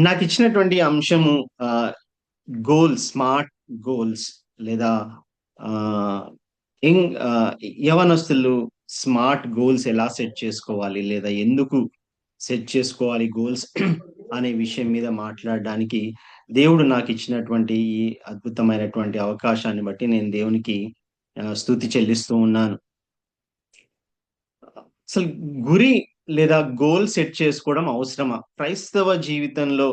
నాకిచ్చినటువంటి అంశము ఆహ్, smart goals లేదా ఆహ్, యవ్వనస్తులు స్మార్ట్ గోల్స్ ఎలా సెట్ చేసుకోవాలి? లేదా ఎందుకు సెట్ చేసుకోవాలి గోల్స్ అనే విషయం మీద మాట్లాడడానికి దేవుడు నాకిచ్చినటువంటి ఈ అద్భుతమైనటువంటి అవకాశాన్ని బట్టి నేను దేవునికి స్తుతి చెల్లిస్తూ ఉన్నాను. అసలు గురి లేదా గోల్ సెట్ చేసుకోవడం అవసరమా? క్రైస్తవ జీవితంలో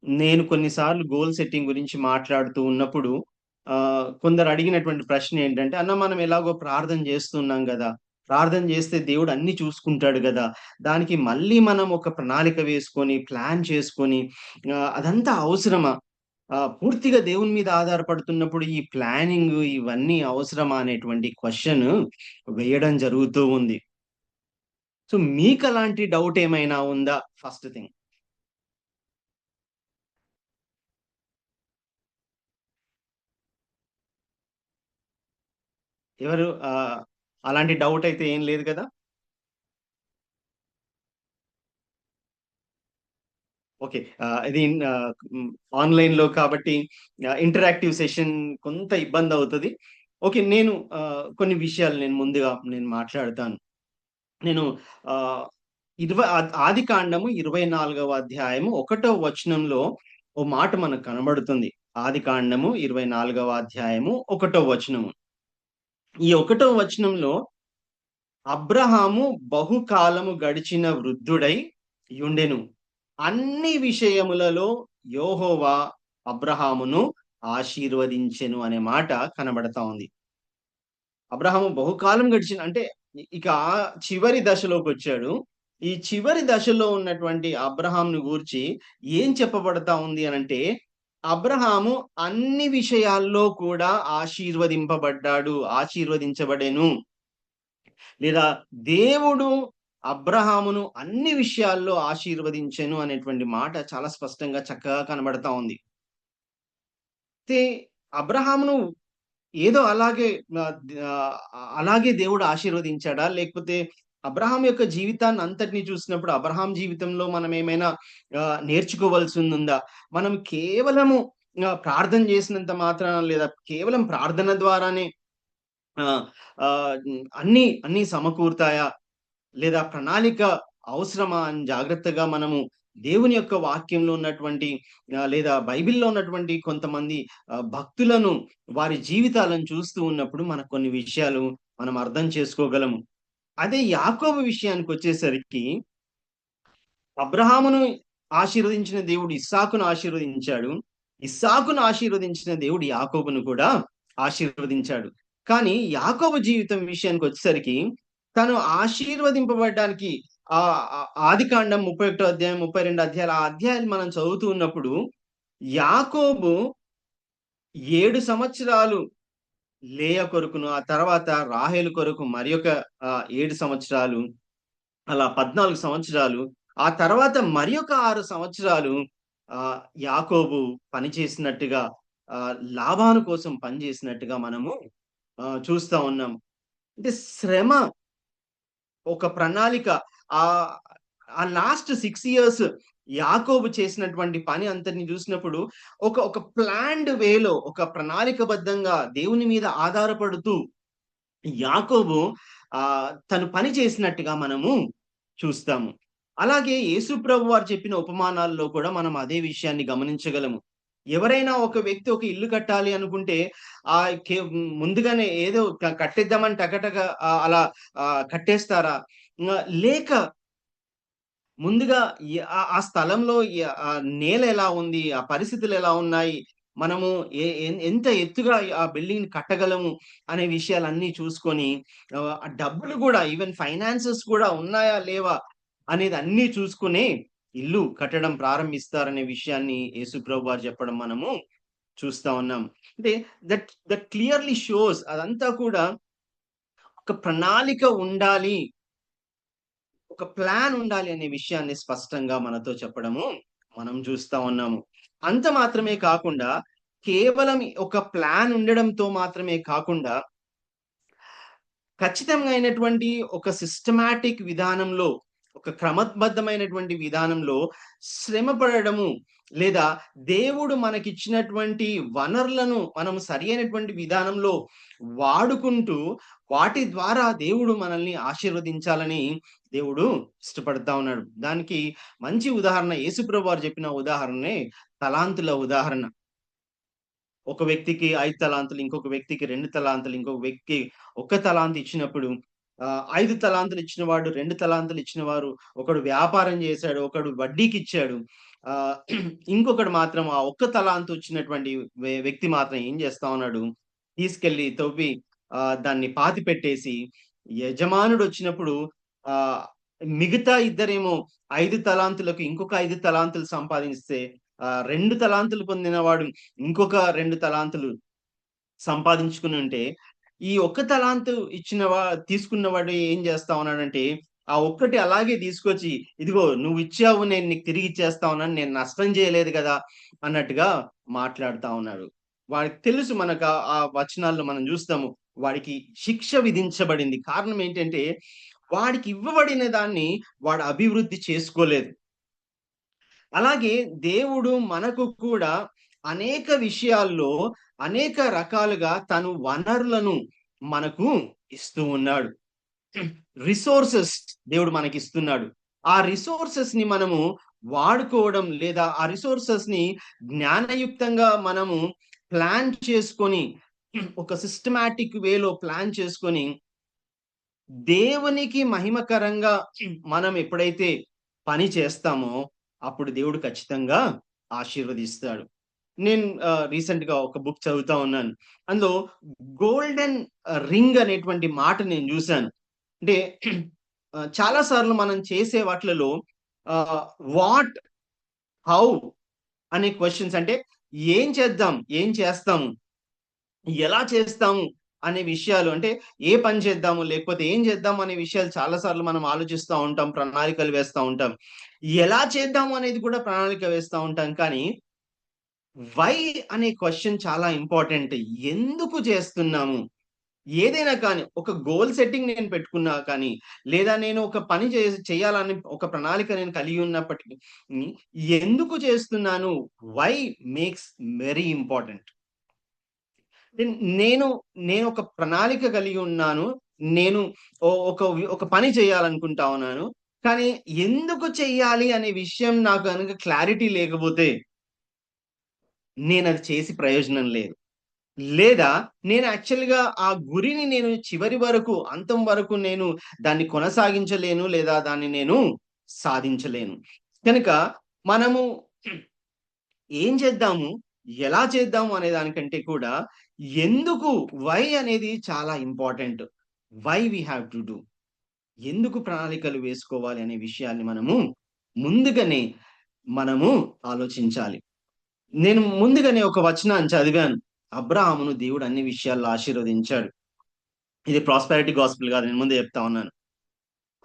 నేను కొన్ని సార్లు గోల్ సెట్టింగ్ గురించి మాట్లాడుతూ ఉన్నప్పుడు కొందరు అడిగినటువంటి ప్రశ్న ఏంటంటే, "అన్న మనం ఎలాగో ప్రార్థన చేస్తున్నాం గదా! ప్రార్థన చేస్తే దేవుడు అన్నీ చూసుకుంటాడు గదా! దానికి మళ్ళీ మనం ఒక ప్రణాళిక వేసుకొని, ప్లాన్ చేసుకొని అదంతా అవసరమా? పూర్తిగా దేవుని మీద ఆధారపడుతున్నప్పుడు ఈ ప్లానింగ్ ఇవన్నీ అవసరమా?" అనేటువంటి క్వెషన్ వేయడం జరుగుతూ ఉంది. సో, మీకలాంటి డౌట్ ఏమైనా ఉందా? First thing. ఎవరు అలాంటి డౌట్ అయితే ఏం లేదు కదా? ఓకే. ఇది ఆన్‌లైన్‌లో కాబట్టి ఇంటరాక్టివ్ సెషన్ కొంత ఇబ్బందవుతది. ఓకే. కొన్ని విషయాలు ముందుగా మాట్లాడతాను. నేను ఆహ్, ఆదికాండము 24వ అధ్యాయము 1 వచనంలో ఓ మాట మనకు కనబడుతుంది. ఆదికాండము 24వ అధ్యాయము 1 వచనము. ఈ 1 వచనంలో అబ్రహాము బహుకాలము గడిచిన వృద్ధుడై యుండెను. అన్ని విషయములలో యెహోవా అబ్రహామును ఆశీర్వదించెను అనే మాట కనబడతా ఉంది. అబ్రహాము బహుకాలం గడిచిన అంటే ఇక చివరి దశలోకొచ్చాడు. ఈ చివరి దశలో ఉన్నటువంటి అబ్రహామును గూర్చి ఏం చెప్పబడతా ఉంది అనంటే, అబ్రహాము అన్ని విషయాల్లో కూడా ఆశీర్వదింపబడ్డాడు, ఆశీర్వదించబడెను. లేదా దేవుడు అబ్రహామును అన్ని విషయాల్లో ఆశీర్వదించెను అనేటువంటి మాట చాలా స్పష్టంగా చక్కగా కనబడతా ఉంది. అయితే అబ్రహామును ఏదో అలాగే దేవుడు ఆశీర్వదించాడా? లేకపోతే అబ్రహాం యొక్క జీవితాన్ని అంతటిని చూసినప్పుడు అబ్రహాం జీవితంలో మనం ఏమైనా నేర్చుకోవాల్సిందుందా? మనం కేవలము ప్రార్థన చేసినంత మాత్రాన లేదా కేవలం ప్రార్థన ద్వారానే ఆహ్, అన్నీ సమకూరుతాయా? లేదా ప్రణాళిక అవసరమా అని జాగ్రత్తగా మనము దేవుని యొక్క వాక్యంలో ఉన్నటువంటి లేదా బైబిల్‌లో ఉన్నటువంటి కొంతమంది భక్తులను వారి జీవితాలను చూస్తూ ఉన్నప్పుడు మనకు కొన్ని విషయాలు మనం అర్థం చేసుకోగలము. అదే యాకోబు విషయానికొచ్చేసరికి అబ్రహామును ఆశీర్వదించిన దేవుడు ఇస్సాకును ఆశీర్వదించాడు. ఇస్సాకును ఆశీర్వదించిన దేవుడు యాకోబును కూడా ఆశీర్వదించాడు. కానీ యాకోబు జీవితం విషయానికొచ్చేసరికి తను ఆశీర్వదింపబడ్డానికి ఆదికాండం 31 అధ్యాయం, 32 అధ్యాయాలు ఆ అధ్యాయాలు మనం చదువుతూ ఉన్నప్పుడు యాకోబు 7 సంవత్సరాలు లేయా కొరకును, ఆ తర్వాత రాహేలు కొరకు మరియొక 7 సంవత్సరాలు అలా 14 సంవత్సరాలు. ఆ తర్వాత మరియొక 6 సంవత్సరాలు ఆహ్, యాకోబు పనిచేసినట్టుగా లాబాను కోసం పనిచేసినట్టుగా మనము చూస్తా ఉన్నాం. అంటే శ్రమ, ఒక ప్రణాళిక ఆహ్, ఆ లాస్ట్ 6 ఇయర్స్ యాకోబు చేసినటువంటి పని అంతటిని చూసినప్పుడు ఒక ప్లాన్డ్ వేలో ఒక ప్రణాళికబద్ధంగా దేవుని మీద ఆధారపడుతూ యాకోబు తను పని చేసినట్టుగా మనము చూస్తాము. అలాగే యేసు ప్రభువారు చెప్పిన ఉపమానాల్లో కూడా మనం అదే విషయాన్ని గమనించగలము. ఎవరైనా ఒక వ్యక్తి ఒక ఇల్లు కట్టాలి అనుకుంటే ఆహ్, కే ముందుగానే ఏదో కట్టేద్దామని టకటక అలా కట్టేస్తారా? లేక ముందుగా ఆ స్థలంలో నేల ఎలా ఉంది? ఆ పరిస్థితులు ఎలా ఉన్నాయి? మనము ఎంత ఎత్తుగా ఆ బిల్డింగ్‌ని కట్టగలము అనే విషయాలన్నీ చూసుకొని ఆ డబ్బులు గూడా ఈవెన్ ఫైనాన్సెస్ కూడా ఉన్నాయా? లేవా? అనేది అన్నీ చూసుకునే ఇల్లు కట్టడం ప్రారంభిస్తారనే విషయాన్ని యేసు ప్రభువారు చెప్పడం మనము చూస్తా ఉన్నాం. అంటే దట్ క్లియర్‌లీ షోస్ అదంతా కూడా ఒక ప్రణాళిక ఉండాలి. ఒక ప్లాన్ ఉండాలి అనే విషయాన్ని స్పష్టంగా మనతో చెప్పడము మనం చూస్తా ఉన్నాము. అంత మాత్రమే కాకుండా కేవలం ఒక ప్లాన్ ఉండడంతో మాత్రమే కాకుండా ఖచ్చితంగా అయినటువంటి ఒక సిస్టమాటిక్ విధానంలో ఒక క్రమబద్ధమైనటువంటి విధానంలో శ్రమ పడడము, లేదా దేవుడు మనకిచ్చినటువంటి వనరులను మనం సరి అయినటువంటి విధానంలో వాడుకుంటూ, వాటి ద్వారా దేవుడు మనల్ని ఆశీర్వదించాలని దేవుడు ఇష్టపడతా ఉన్నాడు. దానికి మంచి ఉదాహరణ యేసుప్రభు వారు చెప్పిన ఉదాహరణే తలాంతుల ఉదాహరణ. ఒక వ్యక్తికి 5 తలాంతులు, ఇంకొక వ్యక్తికి 2 తలాంతులు, ఇంకొక వ్యక్తికి 1 తలాంతు ఇచ్చినప్పుడు 5 తలాంతులు ఇచ్చినవాడు, 2 తలాంతులు ఇచ్చినవారు, ఒకడు వ్యాపారం చేశాడు, ఒకడు వడ్డీకిచ్చాడు. ఆహ్, ఇంకొకడు మాత్రం ఆ ఒక్క తలాంతు ఇచ్చినటువంటి వ్యక్తి మాత్రం ఏం చేస్తా ఉన్నాడు, తీసుకెళ్ళి తవ్వి దాన్ని పాతిపెట్టేసి, యజమానుడొచ్చినప్పుడు ఆహ్, మిగతా ఇద్దరేమో 5 తలాంతులకు ఇంకొక 5 తలాంతులు సంపాదిస్తే, 2 తలాంతులు పొందినవాడు ఇంకొక 2 తలాంతులు సంపాదించుకునుంటే, ఈ ఒక్క తలాంతు తీసుకున్నవాడు ఏం చేస్తా ఉన్నాడంటే, ఆ ఒక్కటి అలాగే తీసుకొచ్చి, "ఇదిగో నువ్విచ్చావు, నేను నీకు తిరిగిచ్చేస్తా ఉన్నాను. నేను నష్టం చేయలేదు గదా!" అన్నట్టుగా మాట్లాడుతా ఉన్నాడు. వాడికి తెలుసు, మనకు ఆ వచనాల్లో మనం జూస్తాము. వాడికి శిక్ష విధించబడింది. కారణం ఏంటంటే, వాడికి ఇవ్వబడిన దాన్ని వాడు అభివృద్ధి చేసుకోలేదు. అలాగే దేవుడు మనకు కూడా అనేక విషయాల్లో, అనేక రకాలుగా తను వనరులను మనకు ఇస్తూ ఉన్నాడు. రిసోర్సెస్ దేవుడు మనకిస్తున్నాడు. ఆ రిసోర్సెస్‌ని మనము వాడుకోవడం, లేదా ఆ రిసోర్సెస్‌ని జ్ఞానయుక్తంగా మనము ప్లాన్ చేసుకొని, ఒక సిస్టమాటిక్ వేలో ప్లాన్ చేసుకొని, దేవునికి మహిమకరంగా మనం ఎప్పుడైతే పని చేస్తామో, అప్పుడు దేవుడు ఖచ్చితంగా ఆశీర్వదిస్తాడు. నేను రీసెంట్‌గా ఒక బుక్ చదువుతా ఉన్నాను. అందులో గోల్డెన్ రింగ్ అనేటువంటి మాట నేను జూసాను. అంటే చాలా సార్లు మనం చేసే వాట్లలో ఆహ్, వాట్, హౌ అనే క్వెషన్స్, అంటే ఏం చేద్దాం? ఏం చేస్తాము? ఎలా చేస్తాము? అనే విషయాలు, అంటే ఏ పని చేద్దాము? లేకపోతే ఏం చేద్దాము? అనే విషయాలు చాలా సార్లు మనం ఆలోచిస్తా ఉంటాం. ప్రణాళికలు వేస్తా ఉంటాం. ఎలా చేద్దాము అనేది కూడా ప్రణాళిక వేస్తా ఉంటాం. కానీ వై అనే క్వెషన్ చాలా ఇంపార్టెంట్. ఎందుకు చేస్తున్నాము? ఏదైనా కానీ, ఒక గోల్ సెట్టింగ్ నేను పెట్టుకున్నా కానీ, లేదా నేను ఒక పని చేయాలని ఒక ప్రణాళిక నేను కలిగి ఉన్నప్పటికి, ఎందుకు చేస్తున్నాను? Why makes very important. నేను నేనొక ప్రణాళిక కలిగి ఉన్నాను. నేను ఒక పని చేయాలనుకుంటా ఉన్నాను. కానీ ఎందుకు చెయ్యాలి అనే విషయం నాకు గనుక క్లారిటీ లేకపోతే, నేనది చేసి ప్రయోజనం లేదు. లేదా నేను యాక్చువల్‌గా ఆ గురిని నేను చివరి వరకు, అంతం వరకు నేను దాన్ని కొనసాగించలేను, లేదా దాన్ని నేను సాధించలేను. కనుక మనము ఏం చేద్దాము? ఎలా చేద్దాము? అనే దానికంటే కూడా ఎందుకు, వై అనేది చాలా important. Why we have to do. ఎందుకు ప్రణాళికలు వేసుకోవాలి అనే విషయాన్ని ముందుగానే మనము ఆలోచించాలి. నేను ముందుగానే ఒక వచనాన్ని చదివాను. అబ్రాహామును దేవుడు అన్ని విషయాల్లో ఆశీర్వదించాడు. ఇది ప్రాస్పెరిటీ గాస్పెల్ కాదు. నేను ముందే చెప్తా ఉన్నాను.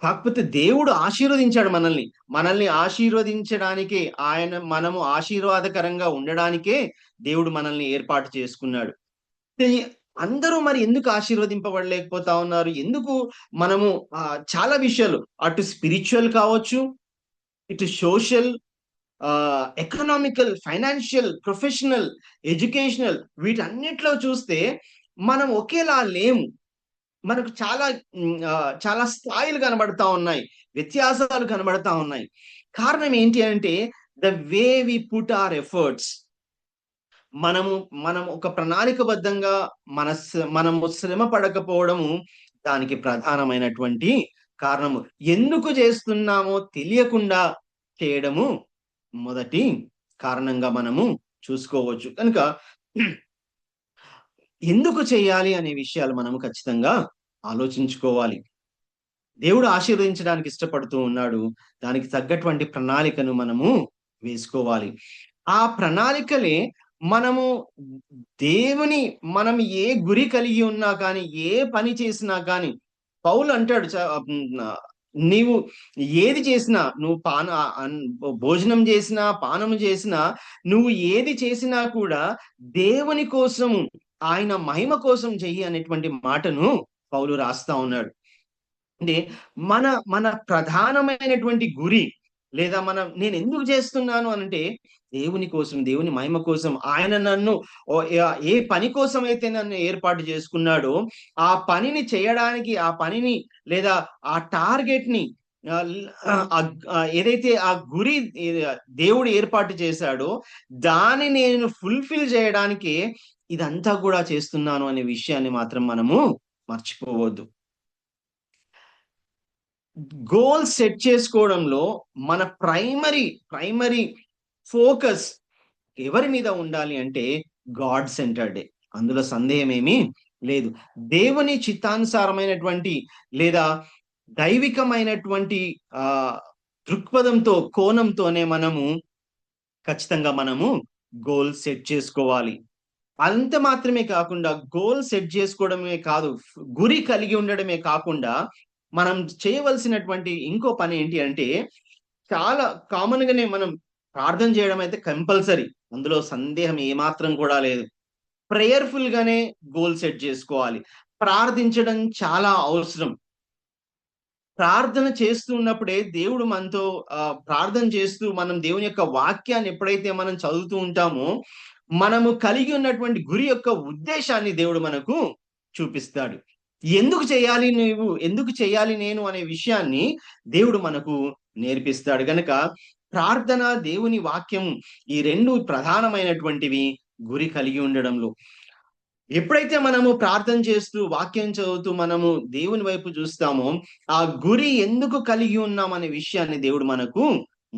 కాకపోతే దేవుడు ఆశీర్వదించాడు మనల్ని. మనల్ని ఆశీర్వదించడానికే, మనము ఆశీర్వాదకరంగా ఉండడానికే దేవుడు మనల్ని ఏర్పాటు చేసుకున్నాడు. ఈ అందరూ మరి ఎందుకు ఆశీర్వదింపబడలేకపోతా ఉన్నారు? ఎందుకు మనము చాలా విషయాలు, అటు స్పిరిచ్యువల్ కావచ్చు, ఇటు social, economical, financial, professional, educational, వీటన్నిటిలో చూస్తే మనం ఒకేలా లేము. మనకు చాలా స్థాయిలు కనబడతా ఉన్నాయి. వ్యత్యాసాలు కనబడతా ఉన్నాయి. కారణం ఏంటి అంటే, the way we put our efforts. మనం ఒక ప్రణాళికబద్ధంగా మనము శ్రమ పడకపోవడము దానికి ప్రధానమైనటువంటి కారణము. ఎందుకు చేస్తున్నామో తెలియకుండా చేయడము మొదటి కారణంగా మనము చూసుకోవచ్చు. కనుక ఎందుకు చేయాలి అనే విషయాలు మనము ఖచ్చితంగా ఆలోచించుకోవాలి. దేవుడు ఆశీర్వదించడానికి ఇష్టపడుతూ ఉన్నాడు. దానికి తగ్గటువంటి ప్రణాళికను మనము వేసుకోవాలి. ఆ ప్రణాళికలే మనము దేవుని మనం ఏ గురి కలిగి ఉన్నా కానీ, ఏ పని చేసినా కానీ, పౌలు అంటాడు, నీవు ఏది చేసినా, నువ్వు భోజనం చేసినా, పానం చేసినా, నువ్వు ఏది చేసినా కూడా దేవుని కోసము, ఆయన మహిమ కోసం చెయ్యి అనేటువంటి మాటను పౌలు రాస్తా ఉన్నాడు. అంటే మన మన ప్రధానమైనటువంటి గురి, లేదా నేను ఎందుకు చేస్తున్నాను అనంటే దేవుని కోసం, దేవుని మహిమ కోసం. ఆయన నన్ను ఏ పని కోసం అయితే నన్ను ఏర్పాటు చేసుకున్నాడో ఆ పనిని చేయడానికి, ఆ పనిని లేదా ఆ టార్గెట్ ని ఏదైతే ఆ గురి దేవుడు ఏర్పాటు చేశాడో దాన్ని నేను ఫుల్ఫిల్ చేయడానికి ఇదంతా కూడా చేస్తున్నాను అనే విషయాన్ని మాత్రం మనము మర్చిపోవద్దు. గోల్ సెట్ చేసుకోవడంలో మన ప్రైమరీ ఫోకస్ ఎవరి మీద ఉండాలి అంటే గాడ్ సెంటర్డే. అందులో సందేహం ఏమీ లేదు. దేవుని చిత్తానుసారమైనటువంటి లేదా దైవికమైనటువంటి ఆ దృక్పథంతో, కోణంతోనే ఖచ్చితంగా మనము గోల్ సెట్ చేసుకోవాలి. అంత మాత్రమే కాకుండా గోల్ సెట్ చేసుకోవడమే కాదు, గురి కలిగి ఉండడమే కాకుండా మనం చేయవలసినటువంటి ఇంకో పని ఏంటి అంటే, చాలా కామన్ గానే మనం ప్రార్థన చేయడం అయితే కంపల్సరీ. అందులో సందేహం ఏమాత్రం కూడా లేదు. ప్రేయర్‌ఫుల్ గానే గోల్ సెట్ చేసుకోవాలి. ప్రార్థించడం చాలా అవసరం. ప్రార్థన చేస్తూ ఉన్నప్పుడే దేవుడు మనతో ప్రార్థన చేస్తూ మనం దేవుని యొక్క వాక్యాన్ని ఎప్పుడైతే మనం చదువుతూ ఉంటామో, మనము కలిగి ఉన్నటువంటి గురి యొక్క ఉద్దేశాన్ని దేవుడు మనకు చూపిస్తాడు. ఎందుకు చేయాలి నీవు? ఎందుకు చేయాలి నేను? అనే విషయాన్ని దేవుడు మనకు నేర్పిస్తాడు. గనక ప్రార్థన, దేవుని వాక్యం ఈ 2 ప్రధానమైనటువంటివి గురి కలిగి ఉండడంలో. ఎప్పుడైతే మనము ప్రార్థన చేస్తూ, వాక్యం చదువుతూ మనము దేవుని వైపు చూస్తామో, ఆ గురి ఎందుకు కలిగి ఉన్నాం అనే విషయాన్ని దేవుడు మనకు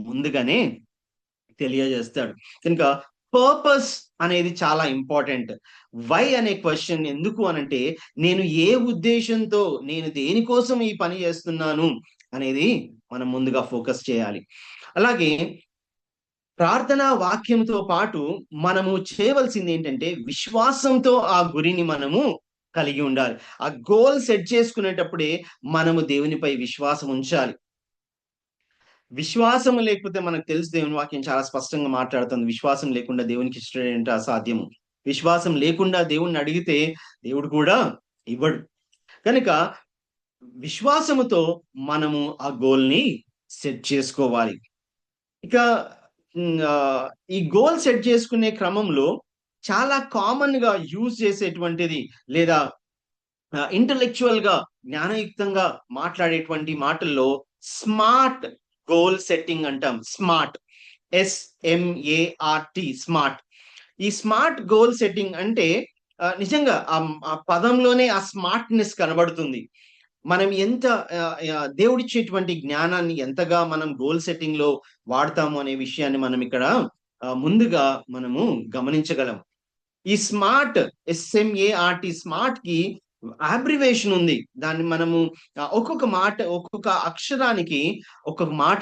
ముందుగానే తెలియజేస్తాడు. కనుక పర్పస్ అనేది చాలా ఇంపార్టెంట్. వై అనే క్వెషన్ ఎందుకు అనంటే, నేను ఏ ఉద్దేశంతో, నేను దేనికోసం ఈ పని చేస్తున్నాను అనేది మనం ముందుగా ఫోకస్ చేయాలి. అలాగే ప్రార్థనా వాక్యంతో పాటు మనము చేయవలసింది ఏంటంటే, విశ్వాసంతో ఆ గురిని మనము కలిగి ఉండాలి. ఆ గోల్ సెట్ చేసుకునేటప్పుడే మనము దేవునిపై విశ్వాసం ఉంచాలి. విశ్వాసం లేకపోతే మనకు తెలుసు, దేవుని వాక్యం చాలా స్పష్టంగా మాట్లాడుతుంది. విశ్వాసం లేకుండా దేవునికి ఇష్టడేంట అసాధ్యము. విశ్వాసం లేకుండా దేవుణ్ణి అడిగితే దేవుడు కూడా ఇవ్వడు. కనుక విశ్వాసముతో మనము ఆ గోల్‌ని సెట్ చేసుకోవాలి. ఇక ఈ గోల్ సెట్ చేసుకునే క్రమంలో చాలా కామన్‌గా యూజ్ చేసేటువంటిది, లేదా ఇంటలెక్చువల్ గా జ్ఞానయుక్తంగా మాట్లాడేటువంటి మాటల్లో స్మార్ట్ గోల్ సెట్టింగ్ అంటాం. Smart, SMART, smart. ఈ స్మార్ట్ గోల్ సెట్టింగ్ అంటే నిజంగా ఆ పదంలోనే ఆ స్మార్ట్‌నెస్ కనబడుతుంది. మనం ఎంత దేవుడిచ్చేటువంటి జ్ఞానాన్ని ఎంతగా మనం గోల్ సెట్టింగ్ లో వాడతాము అనే విషయాన్ని మనం ఇక్కడ ముందుగా మనము గమనించగలం. ఈ స్మార్ట్, SMART, స్మార్ట్ కి అబ్రివేషన్ ఉంది. దాన్ని మనము ఒక్కొక్క మాట, ఒక్కొక్క అక్షరానికి ఒక్కొక్క మాట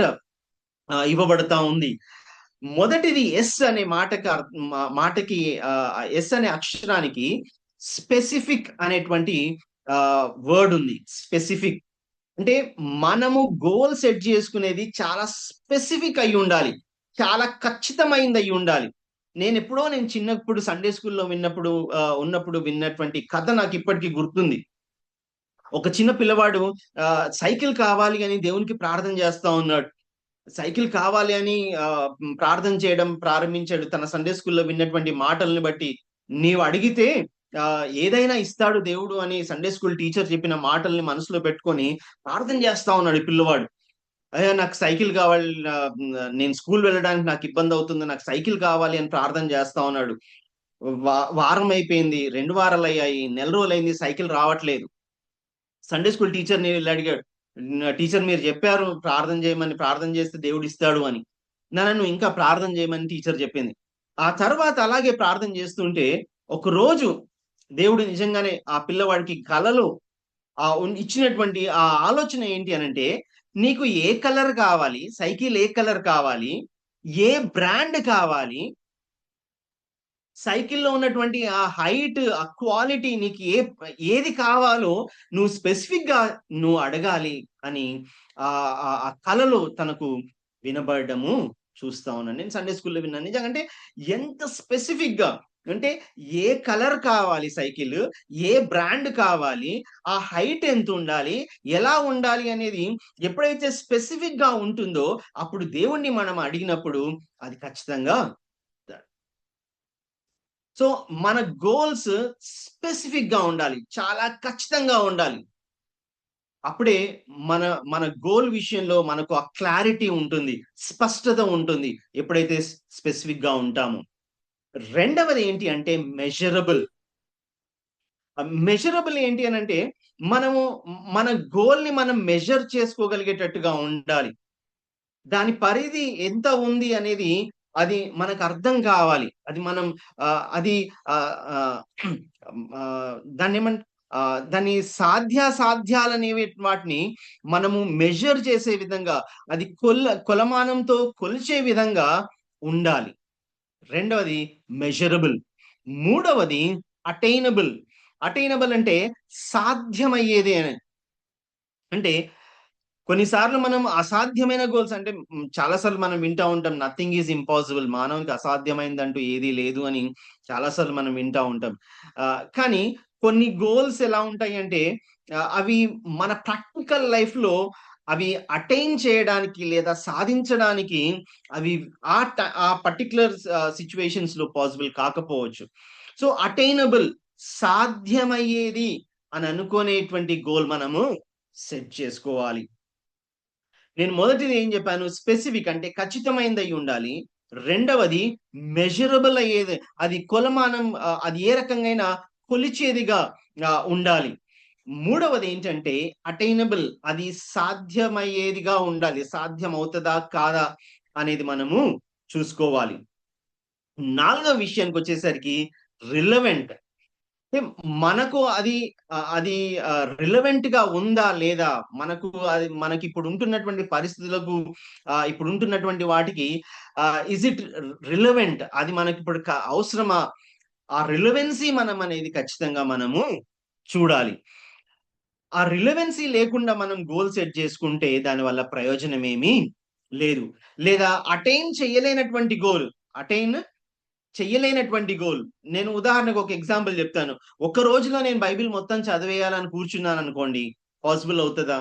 ఇవ్వబడతా ఉంది. మొదటిది ఎస్ అనే మాటకి ఎస్ అనే అక్షరానికి స్పెసిఫిక్ అనేటువంటి వర్డ్ ఉంది. స్పెసిఫిక్ అంటే మనము గోల్ సెట్ చేసుకునేది చాలా స్పెసిఫిక్ అయి ఉండాలి. చాలా ఖచ్చితమైంది అయి ఉండాలి. నేను చిన్నప్పుడు సండే స్కూల్‌లో ఉన్నప్పుడు విన్నటువంటి కథ నాకు ఇప్పటికి గుర్తుంది. ఒక చిన్న పిల్లవాడు సైకిల్ కావాలి అని దేవునికి ప్రార్థన చేస్తా ఉన్నాడు. సైకిల్ కావాలి అని ప్రార్థన చేయడం ప్రారంభించాడు. తన సండే స్కూల్‌లో విన్నటువంటి మాటల్ని బట్టి. నీవు అడిగితే ఏదైనా ఇస్తాడు దేవుడు అని సండే స్కూల్ టీచర్ చెప్పిన మాటల్ని మనసులో పెట్టుకొని ప్రార్థన చేస్తా ఉన్నాడు ఈ పిల్లవాడు. అయ్యా నాకు సైకిల్ కావాలి, నేను స్కూల్ వెళ్ళడానికి నాకు ఇబ్బంది అవుతుంది, నాకు సైకిల్ కావాలి అని ప్రార్థన చేస్తా ఉన్నాడు. వారం అయిపోయింది, 2 వారాలు అయ్యాయి, నెల రోజులైంది, సైకిల్ రావట్లేదు. సండే స్కూల్ టీచర్‌ని వెళ్లి అడిగాడు. టీచర్ మీరు చెప్పారు ప్రార్థన చేయమని, ప్రార్థన చేస్తే దేవుడు ఇస్తాడు అని. నన్ను ఇంకా ప్రార్థన చేయమని టీచర్ చెప్పింది. ఆ తర్వాత అలాగే ప్రార్థన చేస్తుంటే ఒకరోజు దేవుడు నిజంగానే ఆ పిల్లవాడికి కలలో ఇచ్చినటువంటి ఆ ఆలోచన ఏంటి అనంటే, నీకు ఏ కలర్ కావాలి, సైకిల్ ఏ కలర్ కావాలి, ఏ బ్రాండ్ కావాలి, సైకిల్‌లో ఉన్నటువంటి ఆ హైట్, ఆ క్వాలిటీ నీకు ఏది కావాలో నువ్వు స్పెసిఫిక్‌గా అడగాలి అని ఆ కలలో తనకు వినబడడము చూస్తా ఉన్నాను. నేను సండే స్కూల్‌లో విన్నాను. నిజంగా అంటే ఎంత స్పెసిఫిక్‌గా అంటే ఏ కలర్ కావాలి సైకిల్, ఏ బ్రాండ్ కావాలి, ఆ హైట్ ఎంత ఉండాలి, ఎలా ఉండాలి అనేది ఎప్పుడైతే స్పెసిఫిక్ గా ఉంటుందో అప్పుడు దేవుణ్ణి మనం అడిగినప్పుడు అది ఖచ్చితంగా. సో మన గోల్స్ స్పెసిఫిక్ గా ఉండాలి, చాలా ఖచ్చితంగా ఉండాలి. అప్పుడే మన మన గోల్ విషయంలో మనకు ఆ క్లారిటీ ఉంటుంది, స్పష్టత ఉంటుంది. ఎప్పుడైతే స్పెసిఫిక్ గా ఉంటామో. రెండవది ఏంటి అంటే మెజరబుల్. మెజరబుల్ ఏంటి అనంటే, మనము మన గోల్‌ని మనం మెజర్ చేసుకోగలిగేటట్టుగా ఉండాలి. దాని పరిధి ఎంత ఉంది అనేది అది మనకు అర్థం కావాలి. అది మనం అది ఆహ్, ఆహ్, దాన్నేమన్ దాని సాధ్యాసాధ్యాలనేవి వాటిని మనము మెజర్ చేసే విధంగా, అది కొలమానంతో కొలిచే విధంగా ఉండాలి. రెండవది మెజరబుల్. మూడవది అటైనబుల్. అటైనబుల్ అంటే సాధ్యమయ్యేది అని. అంటే కొన్నిసార్లు మనం అసాధ్యమైన గోల్స్ అంటే చాలా సార్లు మనం వింటా ఉంటాం. Nothing is impossible. మానవునికి అసాధ్యమైనదంటూ ఏదీ లేదు అని చాలా సార్లు మనం వింటా ఉంటాం. కానీ కొన్ని గోల్స్ ఎలా ఉంటాయంటే అవి మన ప్రాక్టికల్ లైఫ్‌లో అవి అటైన్ చేయడానికి లేదా సాధించడానికి అవి ఆ పర్టిక్యులర్ సిట్యుయేషన్స్‌లో పాసిబుల్ కాకపోవచ్చు. సో, అటైనబుల్, సాధ్యమయ్యేది అని అనుకునేటువంటి గోల్ మనము సెట్ చేసుకోవాలి. నేను మొదటిది ఏం జెప్పాను? స్పెసిఫిక్ అంటే ఖచ్చితమైనదై ఉండాలి. రెండవది మెజరబుల్ అయ్యేది. అది కొలమానం అది ఏ రకంగైనా కొలిచేదిగా ఉండాలి. మూడవదేంటంటే అటైనబుల్, అది సాధ్యమయ్యేదిగా ఉండాలి. సాధ్యమవుతదా? కాదా? అనేది మనము చూసుకోవాలి. నాలుగో విషయానికొచ్చేసరికి రిలవెంట్. అంటే మనకు అది అది రిలవెంట్‌గా ఉందా? లేదా? మనకిప్పుడు ఉంటున్నటువంటి పరిస్థితులకు ఇప్పుడుంటున్నటువంటి వాటికి ఈస్ ఇట్ రిలవెంట్? అది మనకిప్పుడు అవసరమా? ఆ రిలవెన్సీ అనేది ఖచ్చితంగా మనము చూడాలి. ఆ రిలవెన్సీ లేకుండా మనం గోల్ సెట్ చేసుకుంటే దానివల్ల ప్రయోజనమేమీ లేదు. లేదా అటైన్ చేయలేనటువంటి గోల్, అటైన్ చెయ్యలేనటువంటి గోల్. నేను ఉదాహరణకు ఒక ఎగ్జాంపుల్ జెప్తాను. ఒక్క రోజులో నేను బైబిల్ మొత్తం చదివేయాలని కూర్చున్నాననుకోండి. పాసిబుల్ అవుతదా?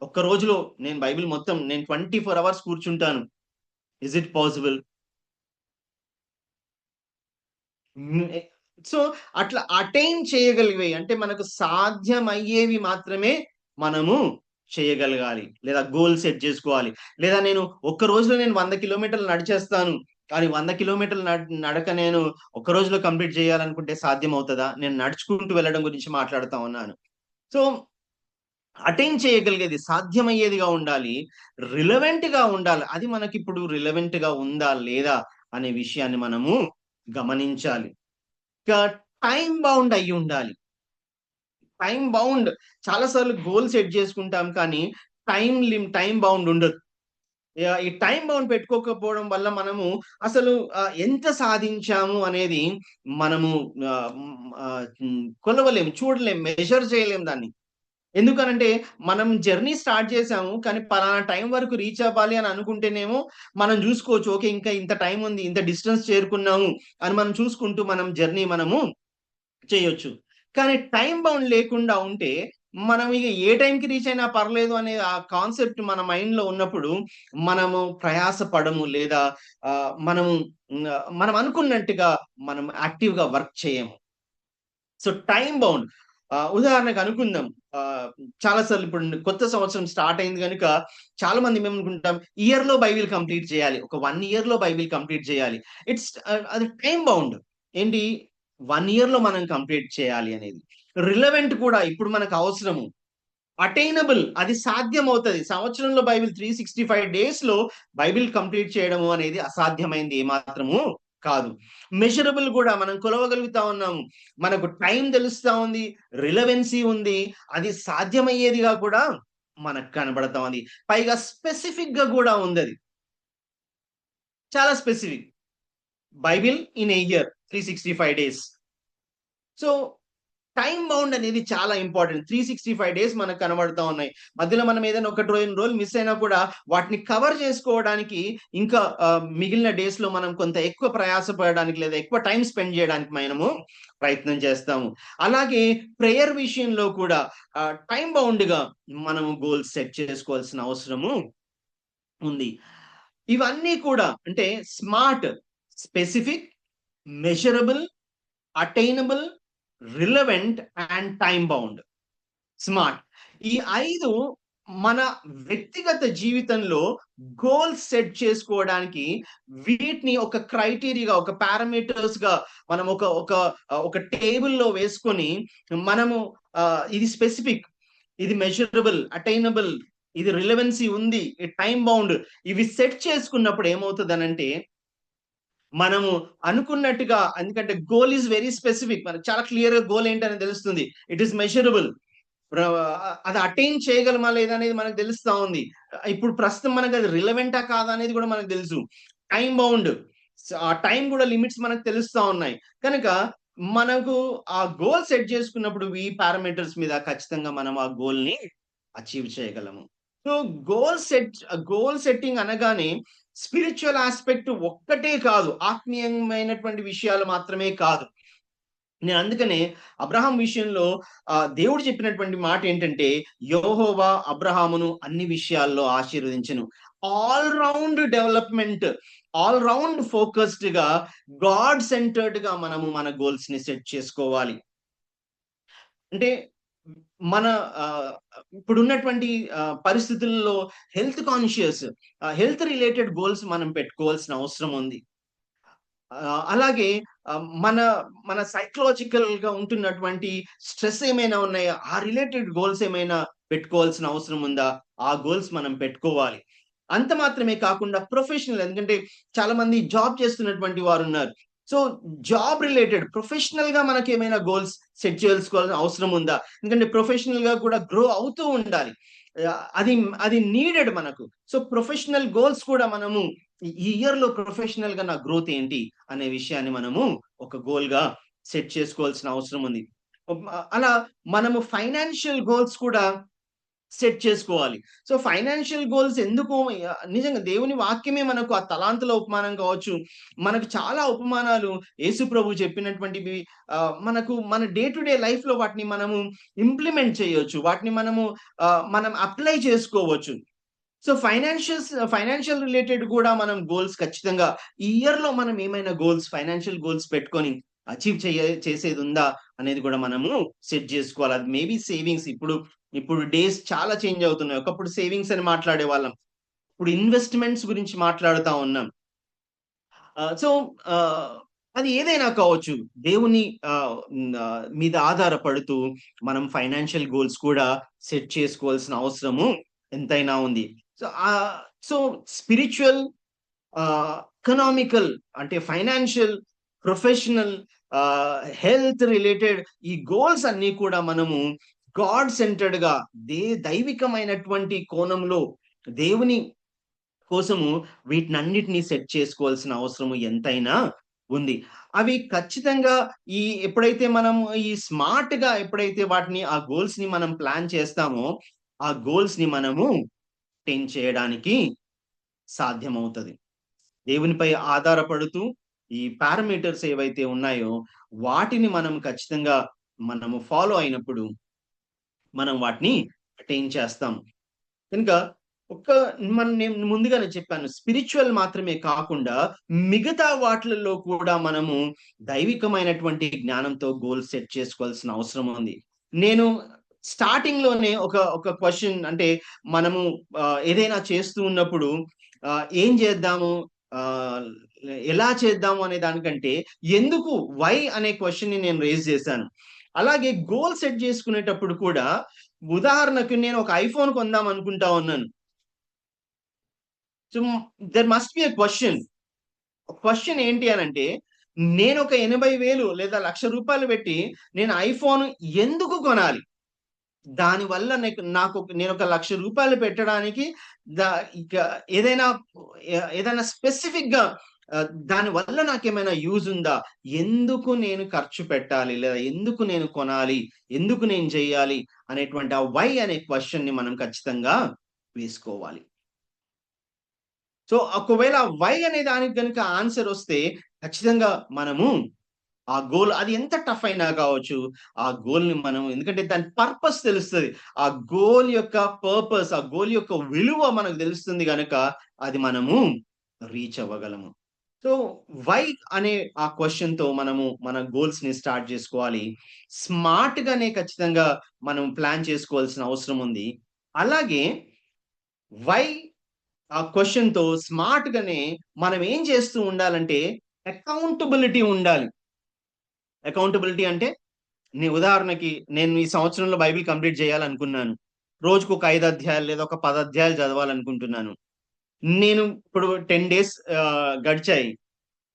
ఒక్క రోజులో నేను బైబిల్ మొత్తం నేను 24 అవర్స్ కూర్చుంటాను. Is it possible? హ్మ్. సో, అట్లా అటైన్ చేయగలిగేవి అంటే మనకు సాధ్యమయ్యేవి మాత్రమే మనము చేయగలగాలి. లేదా గోల్ సెట్ జేసుకోవాలి. లేదా నేను ఒక్క రోజులో నేను 100 కిలోమీటర్లు నడిచేస్తాను. కానీ 100 కిలోమీటర్ల నడక నేను ఒక్క రోజులో కంప్లీట్ చేయాలనుకుంటే సాధ్యమవుతదా? నేను నడుచుకుంటూ వెళ్ళడం గురించి మాట్లాడుతా ఉన్నాను. సో, అటైన్ చేయగలిగేది, సాధ్యమయ్యేదిగా ఉండాలి. రిలవెంట్‌గా ఉండాలి. అది మనకిప్పుడు రిలవెంట్‌గా ఉందా? లేదా? అనే విషయాన్ని మనము గమనించాలి. ఇంకా టైమ్ బౌండ్ అయ్యుండాలి. టైమ్ బౌండ్ చాలా సార్లు గోల్ సెట్ చేసుకుంటాం కానీ, టైమ్ బౌండ్ ఉండదు. ఈ టైమ్ బౌండ్ పెట్టుకోకపోవడం వల్ల మనము అసలు ఎంత సాధించాము అనేది మనము కొలవలేము, చూడలేము, మెజర్ చేయలేము దాన్ని. ఎందుకనంటే మనం జర్నీ స్టార్ట్ చేసాము. కానీ పలానా టైం వరకు రీచ్ అవ్వాలి అని అనుకుంటేనేమో మనం జూసుకోవచ్చు. ఓకే. ఇంకా ఇంత టైం ఉంది. ఇంత డిస్టెన్స్ చేరుకున్నాము అని మనం చూసుకుంటూ మనం జర్నీ మనము చేయొచ్చు. కానీ టైమ్ బౌండ్ లేకుండా ఉంటే, మనం ఇగ ఏ టైంకి రీచ్ అయినా పర్లేదు అనే ఆ కాన్సెప్ట్ మన మైండ్‌లో ఉన్నప్పుడు, మనము ప్రయాస పడము. లేదా మనము మనం అనుకున్నట్టుగా మనం యాక్టివ్‌గా వర్క్ చేయము. సో, టైమ్ బౌండ్ ఉదాహరణకు అనుకుందాం. ఆహ్, చాలా సార్లు ఇప్పుడు కొత్త సంవత్సరం స్టార్ట్ అయింది గనుక చాలా మంది మేమనుకుంటాం ఇయర్‌లో బైబిల్ కంప్లీట్ చేయాలి. ఒక 1 ఇయర్‌లో బైబిల్ కంప్లీట్ చేయాలి. అది టైమ్ బౌండ్. ఏంటి 1 ఇయర్‌లో మనం కంప్లీట్ చేయాలి అనేది. రిలవెంట్ కూడా ఇప్పుడు మనకు అవసరము. అటైనబుల్, అది సాధ్యమవుతది. సంవత్సరంలో బైబిల్ 365 డేస్‌లో బైబిల్ కంప్లీట్ చేయడము అనేది అసాధ్యమైంది ఏమాత్రము కాదు. మెజరబుల్ గూడా మనం కొలవగలుగుతా ఉన్నాము. మనకు టైం తెలుస్తా ఉంది. రిలవెన్సీ ఉంది. అది సాధ్యమయ్యేదిగా కూడా మనకు కనబడతా ఉంది. పైగా స్పెసిఫిక్‌గా గూడా ఉందది. చాలా specific. Bible in a year 365 days. So, time bound అనేది చాలా ఇంపార్టెంట్. 365 డేస్ మనకు కనబడతా ఉన్నాయి. మధ్యలో మనం ఏదైనా ఒక 2 రోజులు మిస్ అయినా కూడా వాటిని కవర్ చేసుకోవడానికి ఇంకా మిగిలిన డేస్ లో మనం కొంత ఎక్కువ ప్రయాస పడడానికి లేదా ఎక్కువ టైం స్పెండ్ చేయడానికి మనము ప్రయత్నం చేస్తాము. అలాగే ప్రేయర్ విషయంలో కూడా టైం బౌండ్ గా మనము గోల్స్ సెట్ చేసుకోవాల్సిన అవసరము ఉంది. ఇవన్నీ కూడా అంటే smart, specific, measurable, attainable, relevant and time bound. Smart. ఈ 5 మన వ్యక్తిగత జీవితంలో గోల్స్ సెట్ చేసుకోవడానికి వీటిని ఒక క్రైటీరియాగా, ఒక పారామీటర్స్ గా మనం ఒక టేబుల్‌లో వేసుకొని మనము ఇది స్పెసిఫిక్, ఇది మెజరబుల్, అటైనబుల్, ఇది రిలవెన్సీ ఉంది, ఈ టైమ్ బౌండ్ ఇవి సెట్ చేసుకున్నప్పుడు ఏమవుతదనంటే మనము అనుకున్నట్టుగా ఎందుకంటే గోల్ ఈస్ వెరీ స్పెసిఫిక్. మనకు చాలా క్లియర్‌గా గోల్ ఏంటని తెలుస్తుంది. It is measurable. అది అటైన్ చేయగలమా లేదా అనేది మనకు తెలుస్తా ఉంది. ఇప్పుడు ప్రస్తుతం మనకు అది రిలవెంటా కాదా అనేది కూడా మనకు తెలుసు. Time bound. ఆ టైం కూడా లిమిట్స్ మనకు తెలుస్తా ఉన్నాయి. కనుక మనకు ఆ గోల్ సెట్ చేసుకున్నప్పుడు ఈ పారామీటర్స్ మీద ఖచ్చితంగా మనం ఆ గోల్‌ని అచీవ్ చేయగలము. సో గోల్ సెట్టింగ్ అనగానే స్పిరిచువల్ ఆస్పెక్ట్ ఒక్కటే కాదు. ఆత్మీయమైనటువంటి విషయాలు మాత్రమే కాదు. నేను అందుకనే అబ్రహాం విషయంలో దేవుడు చెప్పినటువంటి మాట ఏంటంటే, యెహోవా అబ్రహామును అన్ని విషయాల్లో ఆశీర్వదించెను. All round development, all round ఫోకస్డ్‌గా, గాడ్ సెంటర్డ్‌గా మనము మన గోల్స్‌ని సెట్ చేసుకోవాలి. అంటే మన ఇప్పుడున్నటువంటి పరిస్థితుల్లో హెల్త్ రిలేటెడ్ గోల్స్ మనం పెట్టుకోవాల్సిన అవసరం ఉంది. అలాగే మన మన సైకలాజికల్‌గా ఉంటున్నటువంటి స్ట్రెస్ ఏమైనా ఉన్నాయా? ఆ రిలేటెడ్ గోల్స్ ఏమైనా పెట్టుకోవాల్సిన అవసరం ఉందా? ఆ గోల్స్ మనం పెట్టుకోవాలి. అంత మాత్రమే కాకుండా ప్రొఫెషనల్, ఎందుకంటే చాలా మంది జాబ్ చేస్తున్నటువంటి వారున్నారు. సో, జాబ్ రిలేటెడ్ ప్రొఫెషనల్‌గా మనకేమైనా గోల్స్ సెట్ చేసుకోవాల్సిన అవసరం ఉందా? ఎందుకంటే ప్రొఫెషనల్‌గా కూడా గ్రో అవుతూ ఉండాలి. అది అది నీడెడ్ మనకు. సో, ప్రొఫెషనల్ గోల్స్ కూడా మనము ఈ ఇయర్‌లో ప్రొఫెషనల్‌గా నా గ్రోత్ ఏంటి అనే విషయాన్ని మనము ఒక గోల్‌గా సెట్ చేసుకోవాల్సిన అవసరం ఉంది. అలా మనము ఫైనాన్షియల్ గోల్స్ కూడా సెట్ చేసుకోవాలి. సో, ఫైనాన్షియల్ గోల్స్ ఎందుకు నిజంగా దేవుని వాక్యమే మనకు ఆ తలాంతుల ఉపమానం కావచ్చు, మనకు చాలా ఉపమానాలు యేసు ప్రభు చెప్పినటువంటివి మనకు మన డే టు డే లైఫ్‌లో వాటిని మనము ఇంప్లిమెంట్ చేయొచ్చు. వాటిని మనం అప్లై చేసుకోవచ్చు. సో, ఫైనాన్షియల్ రిలేటెడ్ కూడా మనం గోల్స్ ఖచ్చితంగా ఈ ఇయర్‌లో మనం ఏమైనా ఫైనాన్షియల్ గోల్స్ పెట్టుకొని అచీవ్ చేసేదుందా అనేది కూడా మనము సెట్ జేసుకోవాలి. అది మేబీ సేవింగ్స్ ఇప్పుడు డేస్ చాలా చేంజ్ అవుతున్నాయి. ఒకప్పుడు సేవింగ్స్ అని మాట్లాడేవాళ్ళం. ఇప్పుడు ఇన్వెస్ట్‌మెంట్స్ గురించి మాట్లాడుతా ఉన్నాం. సో, ఆహ్, అది ఏదైనా కావచ్చు. దేవుని మీద ఆధారపడుతూ మనం ఫైనాన్షియల్ గోల్స్ కూడా సెట్ చేసుకోవాల్సిన అవసరము ఎంతైనా ఉంది. సో, సో స్పిరిచ్యువల్, ఎకనామికల్ అంటే ఫైనాన్షియల్, ప్రొఫెషనల్, హెల్త్ రిలేటెడ్ ఈ గోల్స్ అన్నీ కూడా మనము గాడ్ సెంటర్డ్‌గా దైవికమైనటువంటి కోణంలో దేవుని కోసము వీటినన్నిటిని సెట్ చేసుకోవాల్సిన అవసరము ఎంతైనా ఉంది. అవి ఖచ్చితంగా ఎప్పుడైతే మనము ఈ స్మార్ట్‌గా ఎప్పుడైతే ఆ గోల్స్‌ని మనం ప్లాన్ చేస్తామో, ఆ గోల్స్‌ని మనము అటైన్ చేయడానికి సాధ్యమవుతది. దేవునిపై ఆధారపడుతూ ఈ పారామీటర్స్ ఏవైతే ఉన్నాయో వాటిని మనం ఖచ్చితంగా మనము ఫాలో అయినప్పుడు మనం వాటిని అటైన్ చేస్తాం. కనుక నేను ముందుగానే చెప్పాను. స్పిరిచ్యువల్ మాత్రమే కాకుండా మిగతా వాటిలలో కూడా మనము దైవికమైనటువంటి జ్ఞానంతో గోల్ సెట్ చేసుకోవాల్సిన అవసరం ఉంది. నేను స్టార్టింగ్‌లోనే ఒక క్వెషన్ అంటే మనము ఏదైనా చేస్తూ ఉన్నప్పుడు ఏం చేద్దాము? ఆహ్, ఎలా చేద్దాము అనే దానికంటే ఎందుకు? వై అనే క్వెషన్‌ని నేను రైజ్ చేశాను. అలాగే గోల్ సెట్ చేసుకునేటప్పుడు కూడా ఉదాహరణకు నేను ఒక ఐఫోన్ కొందాం అనుకుంటా ఉన్నాను. So, there must be a question. Question ఏంటి అనంటే, నేనొక 80,000 లేదా ₹1,00,000 పెట్టి నేను ఐఫోన్ ఎందుకు కొనాలి? దానివల్ల నేనొక ₹1,00,000 పెట్టడానికి ద ఇక ఏదైనా స్పెసిఫిక్‌గా దాని వల్ల నాకేమైనా యూజ్ ఉందా? ఎందుకు నేను ఖర్చు పెట్టాలి? లేదా ఎందుకు నేను కొనాలి? ఎందుకు నేను చెయ్యాలి? అనేటువంటి ఆ వై అనే క్వెషన్‌ని మనం ఖచ్చితంగా వేసుకోవాలి. సో, ఒకవేళ వై అనే దానికి గనుక ఆన్సర్ వస్తే ఖచ్చితంగా మనము ఆ గోల్ అది ఎంత టఫ్ అయినా కావచ్చు. ఆ గోల్‌ని మనం ఎందుకంటే దాని పర్పస్ తెలుస్తది. ఆ గోల్ యొక్క పర్పస్, ఆ గోల్ యొక్క విలువ మనకు తెలుస్తుంది గనక అది మనము రీచ్ అవ్వగలము. సో, వై అనే ఆ క్వెషన్‌తో మనము మన గోల్స్‌ని స్టార్ట్ జేసుకోవాలి. స్మార్ట్‌గానే ఖచ్చితంగా మనం ప్లాన్ చేసుకోవాల్సిన అవసరం ఉంది. అలాగే వై ఆ క్వెషన్‌తో స్మార్ట్‌గానే మనం ఏం చేస్తూ ఉండాలంటే అకౌంటబిలిటీ ఉండాలి. అకౌంటబిలిటీ అంటే ఉదాహరణకి నేను ఈ సంవత్సరంలో బైబిల్ కంప్లీట్ చేయాలనుకున్నాను. రోజుకొక 5 అధ్యాయాలు లేదా ఒక 10 అధ్యాయాలు చదవాలనుకుంటున్నాను. నేను ఇప్పుడు 10 డేస్ గడిచాయి.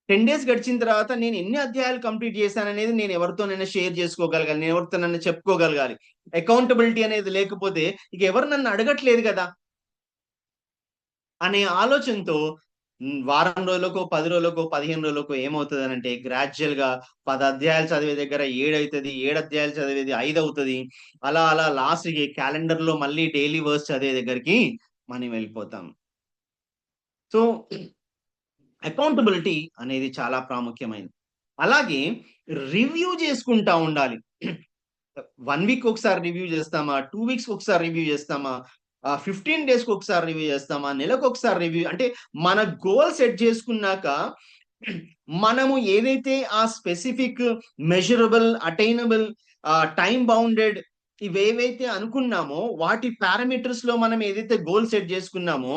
10 డేస్ గడిచిన తర్వాత నేను ఎన్ని అధ్యాయాలు కంప్లీట్ చేశాననేది నేను ఎవరితోనైనా షేర్ చేసుకోగలగాలి. నేను ఎవరితోనైనా చెప్పుకోగలగాలి. అకౌంటబిలిటీ అనేది లేకపోతే ఇక ఎవరు నన్ను అడగట్లేదు గదా! అనే ఆలోచనతో వారం రోజులకో, 10 రోజులకో, 15 రోజులకో ఏమవుతదనంటే గ్రాడ్యుయల్‌గా 10 అధ్యాయాలు చదివే దగ్గర 7 అయితది. 7 అధ్యాయాలు చదివేది 5 అవుతది. అలా అలా లాస్ట్‌కి క్యాలెండర్‌లో మళ్ళీ డైలీ వర్స్ చదివే దగ్గరికి మనం వెళ్ళిపోతాం. సో, అకౌంటబిలిటీ అనేది చాలా ప్రాముఖ్యమైనది. అలాగే రివ్యూ చేసుకుంటా ఉండాలి. 1 వీక్ ఒకసారి రివ్యూ చేస్తామా? 2 వీక్స్‌కి ఒకసారి రివ్యూ చేస్తామా? 15 డేస్‌కి ఒకసారి రివ్యూ చేస్తామా? నెలకొకసారి రివ్యూ అంటే మన గోల్ సెట్ చేసుకున్నాక మనము ఏదైతే ఆ specific, measurable, attainable time bounded ఇవేవైతే అనుకున్నామో వాటి పారామీటర్స్‌లో మనం ఏదైతే గోల్ సెట్ చేసుకున్నామో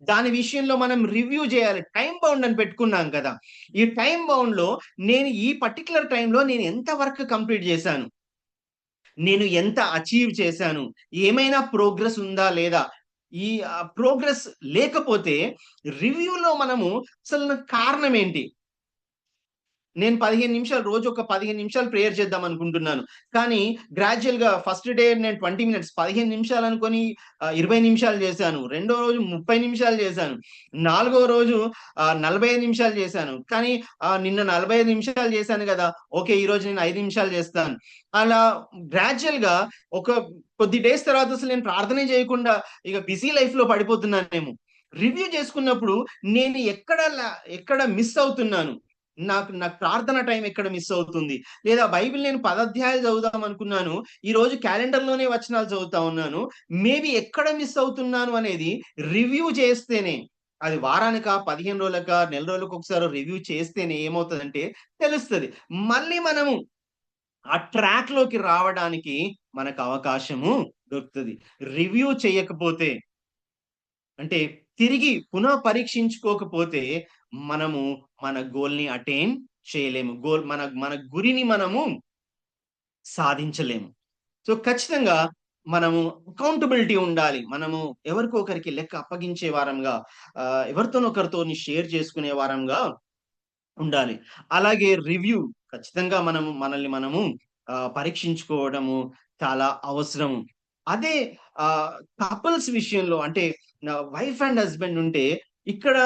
దాని విషయంలో మనం రివ్యూ చేయాలి. టైమ్ బౌండ్ అని పెట్టుకున్నాం కదా! ఈ టైమ్ బౌండ్‌లో నేను ఈ పర్టిక్యులర్ టైమ్‌లో నేను ఎంత వర్క్ కంప్లీట్ చేశాను? నేను ఎంత అచీవ్ చేశాను? ఏమైనా ప్రోగ్రెస్ ఉందా? లేదా? ఈ ప్రోగ్రెస్ లేకపోతే రివ్యూలో మనము అసలు కారణం ఏంటి? నేను 15 నిమిషాలు రోజు ఒక 15 నిమిషాలు ప్రేయర్ చేద్దాం అనుకుంటున్నాను. కానీ గ్రాడ్యుయల్‌గా ఫస్ట్ డే నేను 20 మినిట్స్ 15 నిమిషాలు అనుకోని 20 నిమిషాలు చేశాను. రెండో రోజు 30 నిమిషాలు చేశాను. నాలుగో రోజు 45 నిమిషాలు చేశాను. కానీ నిన్న 45 నిమిషాలు చేశాను గదా! ఓకే. ఈరోజు నేను 5 నిమిషాలు చేస్తాను. అలా గ్రాడ్యుయల్‌గా ఒక కొద్ది డేస్ తర్వాత అసలు నేను ప్రార్థనే చేయకుండా ఇక బిజీ లైఫ్‌లో పడిపోతున్నానేమో. రివ్యూ చేసుకున్నప్పుడు నేను ఎక్కడ మిస్ అవుతున్నాను? నాకు ప్రార్థన టైం ఎక్కడ మిస్ అవుతుంది? లేదా బైబిల్ నేను 10 అధ్యాయాలు చదువుదాం అనుకున్నాను. ఈరోజు క్యాలెండర్‌లోనే వచనాలు చదువుతా ఉన్నాను. మేబీ ఎక్కడ మిస్ అవుతున్నాను అనేది రివ్యూ చేస్తేనే అది వారానికా, 15 రోజులకా, నెల రోజులకొకసారో రివ్యూ చేస్తేనే ఏమవుతదంటే తెలుస్తది. మళ్ళీ మనము ఆ ట్రాక్‌లోకి రావడానికి మనకు అవకాశము దొరుకుతది. రివ్యూ చేయకపోతే అంటే తిరిగి పునః పరీక్షించుకోకపోతే మనము మన గోల్‌ని అటైన్ చేయలేము. మన మన గురిని మనము సాధించలేము. సో, ఖచ్చితంగా మనము అకౌంటబిలిటీ ఉండాలి. మనము ఎవరికో ఒకరికి లెక్క అప్పగించే వారంగా ఎవరితోనో ఒకరితోని షేర్ చేసుకునే వారంగా ఉండాలి. అలాగే రివ్యూ ఖచ్చితంగా మనల్ని మనము పరీక్షించుకోవడము చాలా అవసరము. అదే ఆహ్, కపుల్స్ విషయంలో అంటే వైఫ్ అండ్ హస్బాండ్ ఉంటే ఇక్కడ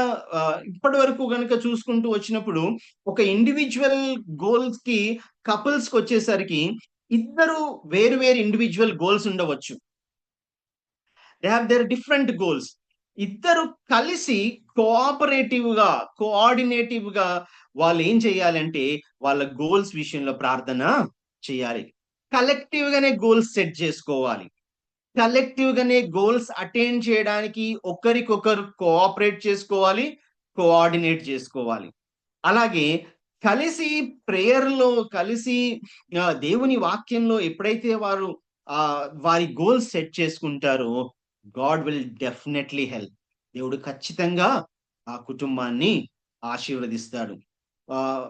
ఇప్పటి వరకు గనుక చూసుకుంటూ వచ్చినప్పుడు ఒక ఇండివిడ్యువల్ గోల్స్‌కి కపుల్స్‌కొచ్చేసరికి ఇద్దరు వేరు వేరు ఇండివిడ్యువల్ గోల్స్ ఉండవచ్చు. They have their different goals. ఇద్దరు కలిసి కోఆపరేటివ్‌గా, కోఆర్డినేటివ్‌గా వాళ్ళేం చేయాలంటే, వాళ్ళ గోల్స్ విషయంలో ప్రార్థన చేయాలి. కలెక్టివ్‌గానే గోల్స్ సెట్ చేసుకోవాలి. కలెక్టివ్‌గానే గోల్స్ అటైన్ చేయడానికి ఒకరికొకరు కోఆపరేట్ చేసుకోవాలి. కోఆర్డినేట్ చేసుకోవాలి. అలాగే కలిసి ప్రేయర్‌లో కలిసి దేవుని వాక్యంలో ఎప్పుడైతే వారు వారి గోల్స్ సెట్ చేసుకుంటారో గాడ్ విల్ డెఫినైట్‌లీ హెల్ప్. దేవుడు ఖచ్చితంగా ఆ కుటుంబాన్ని ఆశీర్వదిస్తాడు. ఆహ్,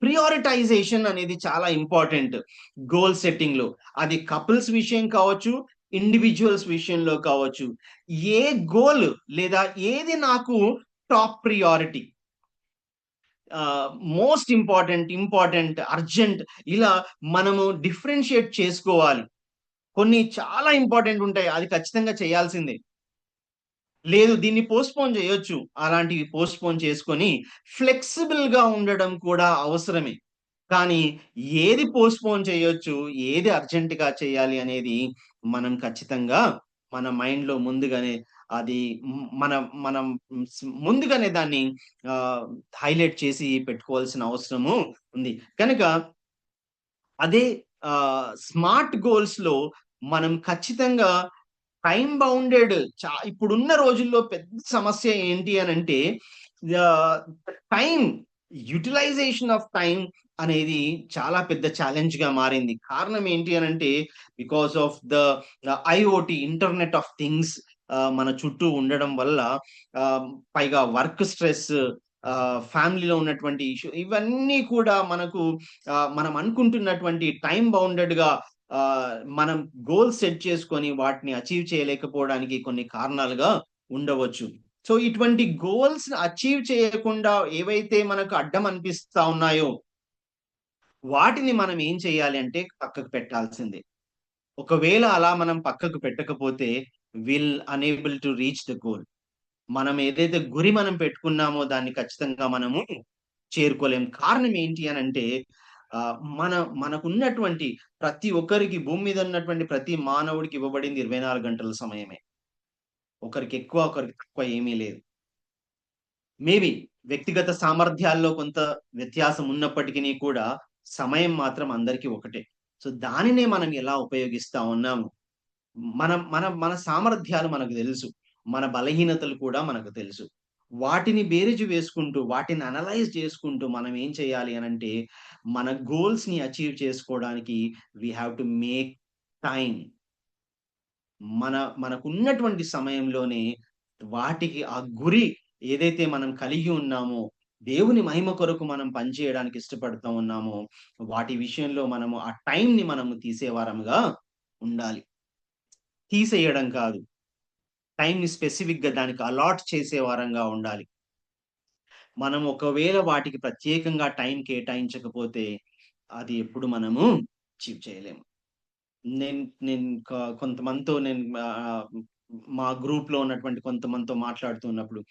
ప్రియారిటైజేషన్ అనేది చాలా ఇంపార్టెంట్ గోల్ సెట్టింగ్‌లో. అది కపుల్స్ విషయం కావచ్చు, ఇండివిడ్యువల్స్ విషయంలో కావచ్చు. ఏ గోల్ లేదా ఏది నాకు టాప్ ప్రియారిటీ ఆహ్, మోస్ట్ ఇంపార్టెంట్, అర్జెంట్ ఇలా మనము డిఫరెన్షియేట్ చేసుకోవాలి. కొన్ని చాలా ఇంపార్టెంట్ ఉంటాయి. అది ఖచ్చితంగా చేయాల్సిందే. లేదు దీన్ని పోస్ట్‌పోన్ చేయొచ్చు. అలాంటివి పోస్ట్‌పోన్ చేసుకొని ఫ్లెక్సిబుల్ గా ఉండడం కూడా అవసరమే. కానీ ఏది పోస్ట్‌పోన్ చేయొచ్చు, ఏది అర్జెంట్‌గా చేయాలి అనేది మనం ఖచ్చితంగా మన మైండ్‌లో ముందుగానే అది మనం ముందుగానే దాన్ని ఆహ్, హైలైట్ చేసి పెట్టుకోవాల్సిన అవసరము ఉంది. కనుక అదే స్మార్ట్ గోల్స్‌లో మనం ఖచ్చితంగా టైమ్ బౌండెడ్ ఇప్పుడున్న రోజుల్లో పెద్ద సమస్య ఏంటి అనంటే ఆహ్, టైమ్ యుటిలైజేషన్ ఆఫ్ టైమ్ అనేది చాలా పెద్ద ఛాలెంజ్‌గా మారింది. కారణం ఏంటి అనంటే because of the IoT internet of things మన చుట్టూ ఉండడం వల్ల ఆహ్, పైగా వర్క్ స్ట్రెస్ ఫ్యామిలీలో ఉన్నటువంటి ఇష్యూ ఇవన్నీ కూడా మనకు మనం అనుకుంటున్నటువంటి టైమ్ బౌండెడ్‌గా మనం గోల్స్ సెట్ చేసుకొని వాటిని అచీవ్ చేయలేకపోవడానికి కొన్ని కారణాలుగా ఉండవచ్చు. సో, ఇటువంటి గోల్స్ అచీవ్ చేయకుండా ఏవైతే మనకు అడ్డం అనిపిస్తా ఉన్నాయో, వాటిని మనం ఏం చేయాలి అంటే పక్కకు పెట్టాల్సిందే. ఒకవేళ అలా మనం పక్కకు పెట్టకపోతే unable to reach the goal. మనం ఏదైతే గురి మనం పెట్టుకున్నామో దాన్ని ఖచ్చితంగా మనము చేరుకోలేం. కారణం ఏంటి అనంటే మనకున్నటువంటి ప్రతి ఒక్కరికి భూమి మీద ఉన్నటువంటి ప్రతి మానవుడికి ఇవ్వబడింది 24 గంటల సమయమే. ఒకరికి ఎక్కువ, ఒకరికి తక్కువ ఏమీ లేదు. మేబీ వ్యక్తిగత సామర్థ్యాల్లో కొంత వ్యత్యాసం ఉన్నప్పటికిని కూడా సమయం మాత్రం అందరికీ ఒకటే. సో, దానినే మనం ఎలా ఉపయోగిస్తా ఉన్నాము. మన సామర్థ్యాలు మనకు తెలుసు. మన బలహీనతలు కూడా మనకు తెలుసు. వాటిని బేరీజు వేసుకుంటూ, వాటిని అనలైజ్ చేసుకుంటూ మనం ఏం చేయాలి అనంటే, మన గోల్స్‌ని అచీవ్ చేసుకోవడానికి we have to make time. మనకున్నటువంటి సమయంలోనే వాటికి ఆ గురి ఏదైతే మనం కలిగి ఉన్నామో, దేవుని మహిమ కొరకు మనం పనిచేయడానికి ఇష్టపడుతూ ఉన్నామో, వాటి విషయంలో మనము ఆ టైమ్‌ని మనము తీసేవారముగా ఉండాలి. తీసేయడం కాదు. టైమ్‌ని స్పెసిఫిక్‌గా దానికి అలాట్ చేసే వారంగా ఉండాలి. మనం ఒకవేళ వాటికి ప్రత్యేకంగా టైం కేటాయించకపోతే, అది ఎప్పుడు మనము అచీవ్ చేయలేము. నేను నేను క కొంతమందితో నేను మా గ్రూప్‌లో ఉన్నటువంటి కొంతమందితో మాట్లాడుతున్నప్పుడు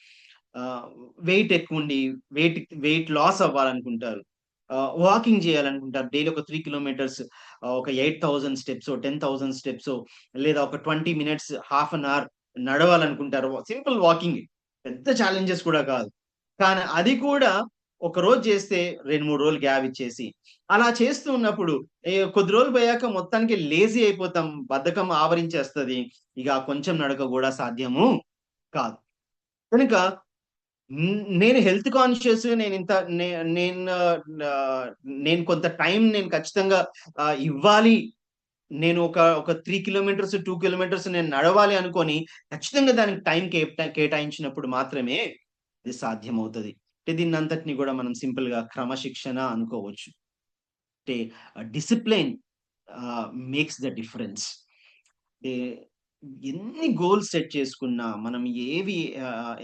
ఆహ్, వెయిట్ ఎక్కువుండి వెయిట్ లాస్ అవ్వాలనుకుంటారు. వాకింగ్ చేయాలనుకుంటారు. డైలీ ఒక 3 కిలోమీటర్స్ ఒక 8000 స్టెప్సో, 10,000 స్టెప్సో లేదా ఒక 20 మినిట్స్, హాఫ్ అన్ అవర్ నడవాలనుకుంటారు. సింపుల్ వాకింగే. పెద్ద ఛాలెంజెస్ కూడా కాదు. కానీ అది కూడా ఒకరోజు చేస్తే 2, 3 రోజులు గ్యాప్ ఇచ్చేసి, అలా చేస్తూ ఉన్నప్పుడు కొద్ది రోజులు పోయాక మొత్తానికి లేజీ అయిపోతాం. బద్ధకం ఆవరించేస్తది. ఇక కొంచెం నడక గూడా సాధ్యము కాదు. కనుక నేను హెల్త్ కాన్షియస్ నేనింత నే నేను ఆహ్, నేను కొంత టైం నేను ఖచ్చితంగా ఇవ్వాలి. నేను ఒక 3 కిలోమీటర్స్, 2 కిలోమీటర్స్ నేను నడవాలి అనుకోని ఖచ్చితంగా దానికి టైం కేటాయించినప్పుడు మాత్రమే ఇది సాధ్యమవుతది. అంటే దీన్నంతటిని గూడా మనం సింపుల్‌గా క్రమశిక్షణ అనుకోవచ్చు. అంటే డిసిప్లిన్ మేక్స్ ద డిఫరెన్స్. అంటే ఎన్ని గోల్స్ సెట్ చేసుకున్నా, మనం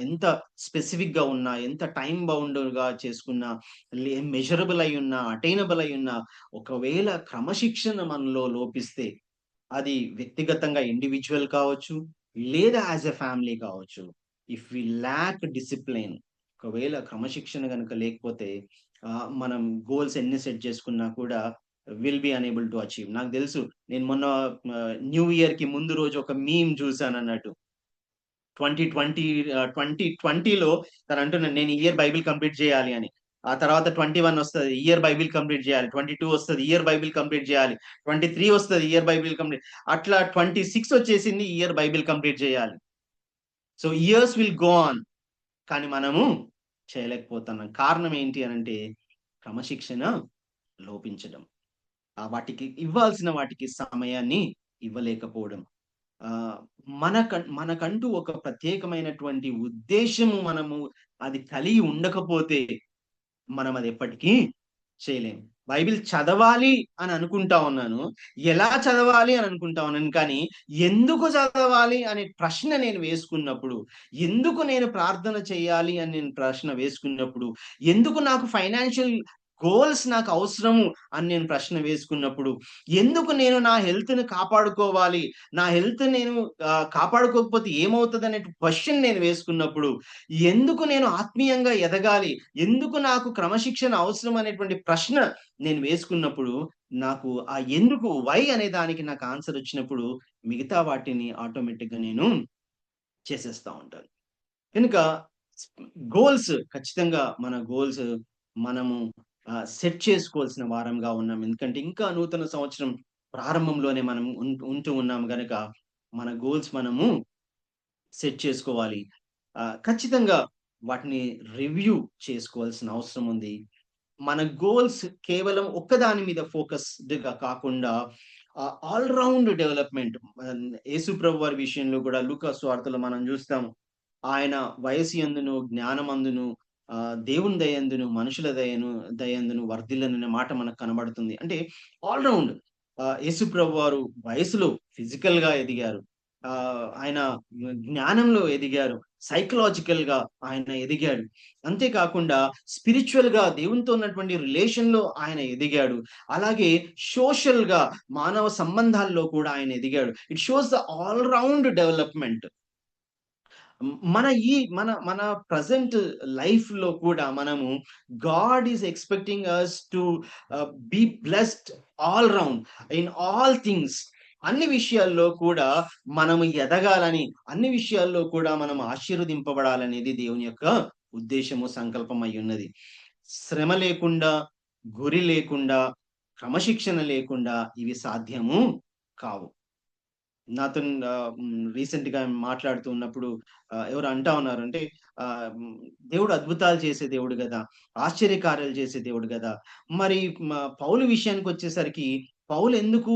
ఎంత స్పెసిఫిక్‌గా ఉన్నా, ఎంత టైమ్ బౌండ్‌గా చేసుకున్నా, మెజరబుల్ అయ్యున్నా, అటైనబుల్ అయ్యున్నా, ఒకవేళ క్రమశిక్షణ మనలో లోపిస్తే, అది వ్యక్తిగతంగా ఇండివిడ్యువల్ కావచ్చు, లేదా యాస్ ఎ ఫ్యామిలీ కావచ్చు. ఇఫ్ వి ల్యాక్ డిసిప్లిన్ ఒకవేళ క్రమశిక్షణ గనుక లేకపోతే మనం గోల్స్ ఎన్ని సెట్ చేసుకున్నా కూడా will be unable to achieve. నాకు తెలుసు నేను మొన్న న్యూ ఇయర్‌కి ముందు రోజు ఒక మీమ్ చూసానన్నట్టు. 2020లో తనంటున్నాడు నేను ఈ ఇయర్ బైబిల్ కంప్లీట్ చేయాలి అని. ఆ తర్వాత 21 వస్తది. ఇయర్ బైబిల్ కంప్లీట్ చేయాలి. 22 వస్తది. ఇయర్ బైబిల్ కంప్లీట్ చేయాలి. 23 వస్తది. ఇయర్ బైబిల్ కంప్లీట్ అట్లా 26 వచ్చేసింది. ఇయర్ బైబిల్ కంప్లీట్ చేయాలి. So years will go on. కానీ మనము చేయలేకపోతున్నాం. కారణం ఏంటి అనంటే క్రమశిక్షణ లోపించడం. వాటికి సమయాన్ని ఇవ్వలేకపోవడం. ఆహ్, మనకంటూ ఒక ప్రత్యేకమైనటువంటి ఉద్దేశ్యము మనము అది కలిగి ఉండకపోతే మనం అది ఎప్పటికీ చేయలేము. బైబిల్ చదవాలి అని అనుకుంటా ఉన్నాను. ఎలా చదవాలి అని అనుకుంటా ఉన్నాను. కానీ ఎందుకు చదవాలి అనే ప్రశ్న నేను వేసుకున్నప్పుడు, ఎందుకు నేను ప్రార్థన చేయాలి అని నేను ప్రశ్న వేసుకున్నప్పుడు, ఎందుకు నాకు ఫైనాన్షియల్ గోల్స్ నాకు అవసరము అని నేను ప్రశ్న వేసుకున్నప్పుడు, ఎందుకు నేను నా హెల్త్‌ని కాపాడుకోవాలి? నా హెల్త్ నేను కాపాడుకోకపోతే ఏమవుతదనే క్వెషన్ నేను వేసుకున్నప్పుడు, ఎందుకు నేను ఆత్మీయంగా ఎదగాలి? ఎందుకు నాకు క్రమశిక్షణ అవసరం అనేటువంటి ప్రశ్న నేను వేసుకున్నప్పుడు, నాకు ఆ ఎందుకు, వై అనే దానికి నాకు ఆన్సర్ వచ్చినప్పుడు, మిగతా వాటిని ఆటోమేటిక్‌గా నేను చేసేస్తా ఉంటాను. కనుక ఖచ్చితంగా మన గోల్స్ మనము సెట్ చేసుకోవాల్సిన వారంగా ఉన్నాం. ఎందుకంటే ఇంకా నూతన సంవత్సరం ప్రారంభంలోనే మనం ఉంటూ ఉన్నాం గనక మన గోల్స్ మనము సెట్ చేసుకోవాలి. ఖచ్చితంగా వాటిని రివ్యూ చేసుకోవాల్సిన అవసరం ఉంది. మన గోల్స్ కేవలం ఒక్కదాని మీద ఫోకస్డ్‌గా కాకుండా ఆల్ రౌండ్ డెవలప్‌మెంట్ యేసు ప్రభువారి విషయంలో కూడా లూకా సువార్తలో మనం చూస్తాం. ఆయన వయస్సు యందును, జ్ఞానమందును దేవుని దయందును, మనుషుల దయందును వర్ధిల్లననే మాట మనకు కనబడుతుంది. అంటే ఆల్ రౌండ్ యేసు ప్రభువారు వయసులో ఫిజికల్‌గా ఎదిగారు. ఆయన జ్ఞానంలో ఎదిగారు. సైకలాజికల్‌గా ఆయన ఎదిగాడు. అంతే కాకుండా స్పిరిచ్యువల్‌గా దేవునితో ఉన్నటువంటి రిలేషన్‌లో ఆయన ఎదిగాడు. అలాగే సోషల్‌గా మానవ సంబంధాల్లో కూడా ఆయన ఎదిగాడు. It shows the all round development. మన మన మన ప్రెజెంట్ లైఫ్‌లో కూడా మనము God is expecting us to be blessed all round in all things. అన్ని విషయాల్లో కూడా మనము ఎదగాలని, అన్ని విషయాల్లో కూడా మనం ఆశీర్వదింపబడాలనేది దేవుని యొక్క ఉద్దేశము, సంకల్పం అయ్యున్నది. శ్రమ లేకుండా, గురి లేకుండా, క్రమశిక్షణ లేకుండా ఇవి సాధ్యము కావు. నాతోని రీసెంట్‌గా మాట్లాడుతూ ఉన్నప్పుడు ఎవరో అంటా ఉన్నారు. అంటే దేవుడు అద్భుతాలు చేసే దేవుడు గదా! ఆశ్చర్యకార్యాలు చేసే దేవుడు గదా! మరి పౌలు విషయానికొచ్చేసరికి పౌలు ఎందుకు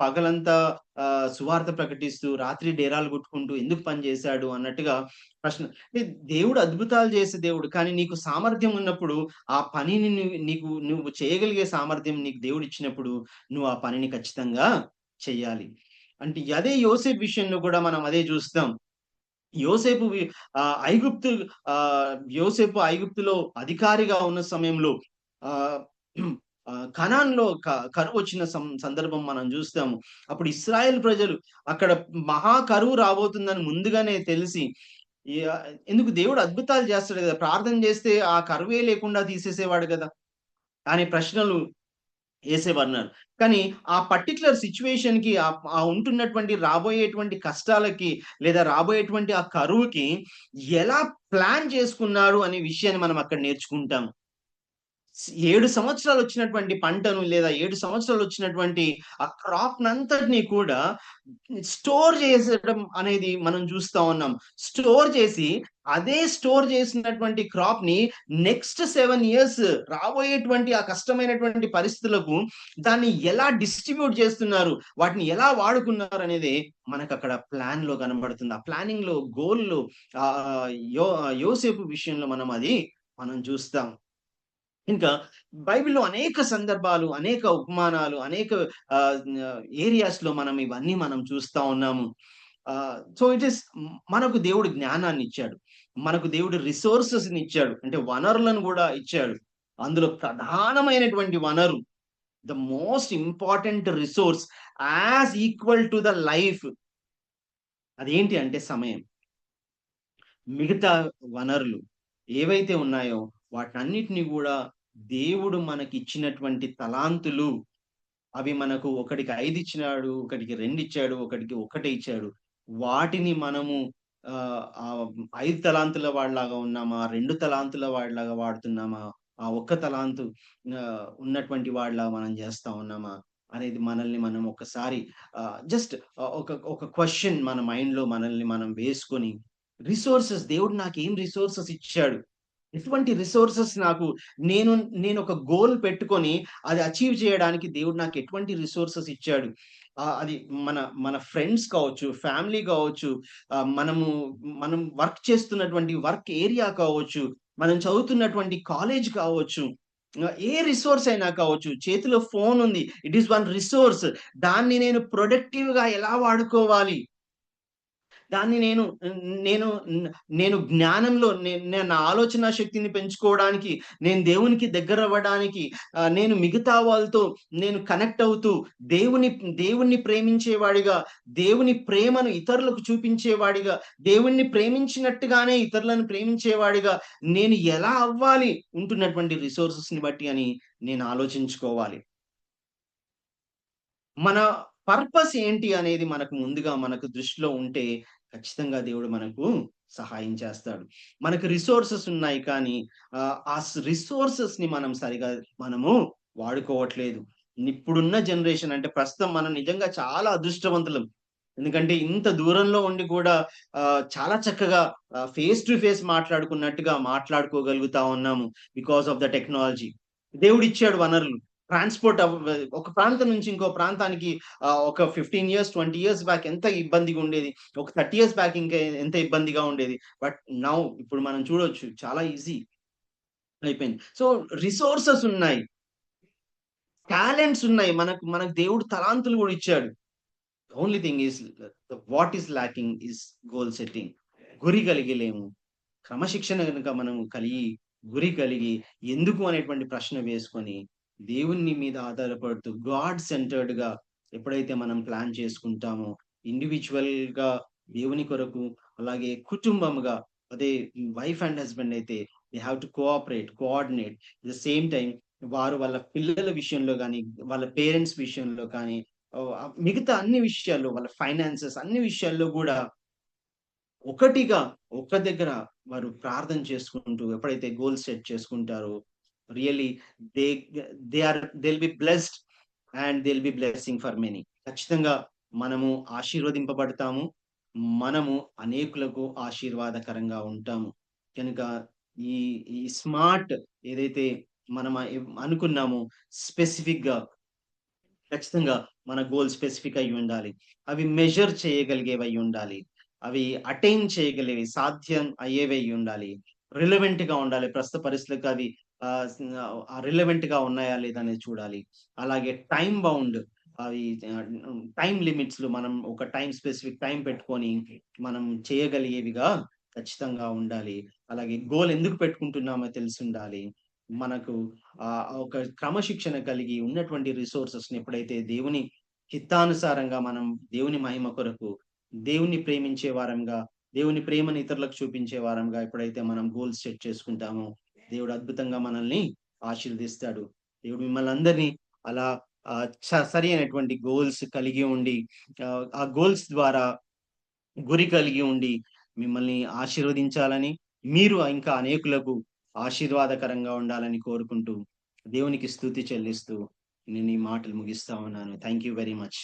పగలంతా సువార్త ప్రకటిస్తూ, రాత్రి డేరాలు కొట్టుకుంటూ ఎందుకు పని చేశాడు అన్నట్టుగా ప్రశ్న. అంటే దేవుడు అద్భుతాలు చేసే దేవుడు. కానీ నీకు సామర్థ్యం ఉన్నప్పుడు ఆ పనిని నువ్వు చేయగలిగే సామర్థ్యం నీకు దేవుడిచ్చినప్పుడు నువ్వు ఆ పనిని ఖచ్చితంగా చెయ్యాలి. అంటే అదే యోసేపు విషయంలో కూడా మనం అదే చూస్తాం. యోసేపు వి ఐగుప్తు యోసేపు ఐగుప్తులో అధికారిగా ఉన్న సమయంలో ఆహ్, కనాన్‌లో కరువొచ్చిన సందర్భం మనం జూస్తాము. అప్పుడు ఇశ్రాయేల్ ప్రజలు అక్కడ మహా కరువు రాబోతుందని ముందుగానే తెలిసి ఎందుకు దేవుడు అద్భుతాలు చేస్తాడు గదా! ప్రార్థన చేస్తే ఆ కరువే లేకుండా తీసేసేవాడు గదా! అనే ప్రశ్నలు ఏసేవన్నారు. కానీ ఆ పర్టిక్యులర్ సిట్యుయేషన్‌కి ఉంటున్నటువంటి రాబోయేటువంటి కష్టాలకి లేదా రాబోయేటువంటి ఆ కరువుకి ఎలా ప్లాన్ చేసుకున్నారు అనే విషయాన్ని మనం అక్కడ నేర్చుకుంటాం. 7 సంవత్సరాలొచ్చినటువంటి పంటను లేదా 7 సంవత్సరాలొచ్చినటువంటి ఆ క్రాప్‌నంతటిని కూడా స్టోర్ చేసేయడం అనేది మనం చూస్తా ఉన్నాం. స్టోర్ చేసి, అదే స్టోర్ చేసినటువంటి క్రాప్‌ని నెక్స్ట్ 7 ఇయర్స్ రాబోయేటువంటి ఆ కష్టమైనటువంటి పరిస్థితులకు దాన్ని ఎలా డిస్ట్రిబ్యూట్ చేస్తున్నారు, వాటిని ఎలా వాడుకున్నారనేది మనకక్కడ ప్లాన్‌లో కనబడుతుంది. ఆ ప్లానింగ్‌లో, గోల్‌లో ఆహ్, యో యోసేపు విషయంలో మనం చూస్తాం. ఇంకా బైబిల్‌లో అనేక సందర్భాలు, అనేక ఉపమానాలు, అనేక ఆహ్, ఏరియాస్‌లో మనం చూస్తా ఉన్నాము. సో, మనకు దేవుడు జ్ఞానాన్నిచ్చాడు. మనకు దేవుడు రిసోర్సెస్‌నిచ్చాడు. అంటే వనరులను గూడా ఇచ్చాడు. అందులో ప్రధానమైనటువంటి వనరు, the most important resource as equal to the life అదేంటి అంటే సమయం. మిగతా వనరులు ఏవైతే ఉన్నాయో వాటన్నిటిని గూడా దేవుడు మనకిచ్చినటువంటి తలాంతులు అవి మనకు ఒకడికి 5 ఇచ్చినాడు, ఒకడికి 2 ఇచ్చాడు, ఒకడికి ఒక్కటే ఇచ్చాడు. వాటిని మనము 5 తలాంతుల వాడిలాగా ఉన్నామా? 2 తలాంతుల వాడిలాగా వాడుతున్నామా? ఆ ఒక్క తలాంతు ఉన్నటువంటి వాడిలాగా మనం చేస్తా ఉన్నామా? అనేది మనల్ని మనం ఒక్కసారి జస్ట్ ఒక క్వెషన్ మన మైండ్‌లో మనల్ని మనం వేసుకొని దేవుడు నాకేం రిసోర్సెస్ ఇచ్చాడు? ఎటువంటి రిసోర్సెస్ నాకు నేను నేనొక గోల్ పెట్టుకొని అది అచీవ్ చేయడానికి దేవుడు నాకు ఎటువంటి రిసోర్సెస్ ఇచ్చాడు. అది మన మన ఫ్రెండ్స్ కావచ్చు, ఫ్యామిలీ కావచ్చు, మనం వర్క్ చేస్తున్నటువంటి వర్క్ ఏరియా కావచ్చు, మనం చదువుతున్నటువంటి కాలేజ్ కావచ్చు. ఏ రిసోర్స్ అయినా కావచ్చు. చేతిలో ఫోన్ ఉంది. It is one resource. దాన్ని నేను ప్రొడక్టివ్‌గా ఎలా వాడుకోవాలి? దాన్ని నేను నేను జ్ఞానంలో నా ఆలోచన శక్తిని పెంచుకోవడానికి, నేను దేవునికి దగ్గరవ్వడానికి, నేను మిగతా వాళ్ళతో నేను కనెక్ట్ అవుతూ దేవుని దేవుణ్ణి ప్రేమించేవాడిగా, దేవుని ప్రేమను ఇతరులకు చూపించేవాడిగా, దేవుణ్ణి ప్రేమించినట్టుగానే ఇతరులను ప్రేమించేవాడిగా నేను ఎలా అవ్వాలి ఉంటున్నటువంటి రిసోర్సెస్‌ని బట్టి అని నేను ఆలోచించుకోవాలి. మన పర్పస్ ఏంటి అనేది మనకు ముందుగా మనకు దృష్టిలో ఉంటే, ఖచ్చితంగా దేవుడు మనకు సహాయం చేస్తాడు. మనకు రిసోర్సెస్ ఉన్నాయి కానీ, రిసోర్సెస్‌ని మనం సరిగా మనము వాడుకోవట్లేదు. ఇప్పుడున్న జనరేషన్ అంటే ప్రస్తుతం మనం నిజంగా చాలా అదృష్టవంతులం. ఎందుకంటే ఇంత దూరంలో ఉండి కూడా చాలా చక్కగా ఫేస్ టు ఫేస్ మాట్లాడుకున్నట్టుగా మాట్లాడుకోగలుగుతా ఉన్నాము. Because of the technology. దేవుడిచ్చాడు వనరులు. ట్రాన్స్‌పోర్ట్ ఒక ప్రాంతం నుంచి ఇంకో ప్రాంతానికి ఒక 15 ఇయర్స్, 20 ఇయర్స్ బ్యాక్ ఎంత ఇబ్బందిగా ఉండేది. ఒక 30 ఇయర్స్ బ్యాక్ ఇంకా ఎంత ఇబ్బందిగా ఉండేది. బట్ నౌ ఇప్పుడు మనం చూడొచ్చు చాలా ఈజీ అయిపోయింది. సో, రిసోర్సెస్ ఉన్నాయి. టాలెంట్స్ ఉన్నాయి. మనకు మనకు దేవుడు తలాంతులు గూడా ఇచ్చాడు. Only thing is what is locking is goal setting. గురి కలిగి లేము. క్రమశిక్షణ గనుక మనం కలిగి, గురి కలిగి, ఎందుకు అనేటువంటి ప్రశ్న వేసుకొని, దేవుని మీద ఆధారపడుతూ గాడ్ సెంటర్డ్‌గా ఎప్పుడైతే మనం ప్లాన్ చేసుకుంటామో, ఇండివిడ్యువల్‌గా దేవుని కొరకు, అలాగే కుటుంబముగా అదే వైఫ్ అండ్ హస్బాండ్ అయితే they have to cooperate, coordinate. At the same time వారు వాళ్ళ పిల్లల విషయంలో గాని, వాళ్ళ పేరెంట్స్ విషయంలో కానీ, మిగతా అన్ని విషయాల్లో వాళ్ళ ఫైనాన్సెస్ అన్ని విషయాల్లో గూడా ఒకటిగా, ఒక్క దగ్గర వారు ప్రార్థన చేసుకుంటూ ఎప్పుడైతే గోల్ సెట్ చేసుకుంటారో, really they they will be blessed and they will be blessing for many. ఖచ్చితంగా మనము ఆశీర్వదింపబడతాము. మనము అనేకులకు ఆశీర్వాదకరంగా ఉంటాము. కనుక ఈ ఈ స్మార్ట్ ఏదైతే మనం అనుకున్నామో స్పెసిఫిక్‌గా ఖచ్చితంగా మన గోల్ స్పెసిఫిక్ అయ్యుండాలి. అవి మెజర్ చేయగలిగేవయ్యుండాలి. అవి అటైన్ చేయగలిగేవి, సాధ్యం అయ్యేవయ్యుండాలి. రిలవెంట్‌గా ఉండాలి. ప్రస్తుత పరిస్థితులకు అవి రిలవెంట్‌గా ఉన్నాయా లేదా అనేది చూడాలి. అలాగే టైమ్ బౌండ్ అవి టైమ్ లిమిట్స్‌లో మనం ఒక స్పెసిఫిక్ టైమ్ పెట్టుకొని మనం చేయగలిగేవిగా ఖచ్చితంగా ఉండాలి. అలాగే గోల్ ఎందుకు పెట్టుకుంటున్నామో తెలిసుండాలి. మనకు ఒక క్రమశిక్షణ కలిగి ఉన్నటువంటి రిసోర్సెస్‌ని ఎప్పుడైతే దేవుని చిత్తానుసారంగా మనం దేవుని మహిమ కొరకు, దేవుణ్ణి ప్రేమించే వారంగా, దేవుని ప్రేమను ఇతరులకు చూపించే వారంగా ఎప్పుడైతే మనం గోల్స్ సెట్ చేసుకుంటామో, దేవుడు అద్భుతంగా మనల్ని ఆశీర్వదిస్తాడు. దేవుడు మిమ్మల్ని అందరినీ అలా సరి అయినటువంటి గోల్స్ కలిగి ఉండి, ఆ గోల్స్ ద్వారా గురి కలిగి ఉండి మిమ్మల్ని ఆశీర్వదించాలని, మీరు ఇంకా అనేకులకు ఆశీర్వాదకరంగా ఉండాలని కోరుకుంటూ, దేవునికి స్తుతి చెల్లిస్తూ నేను ఈ మాటలు ముగిస్తా ఉన్నాను. Thank you very much.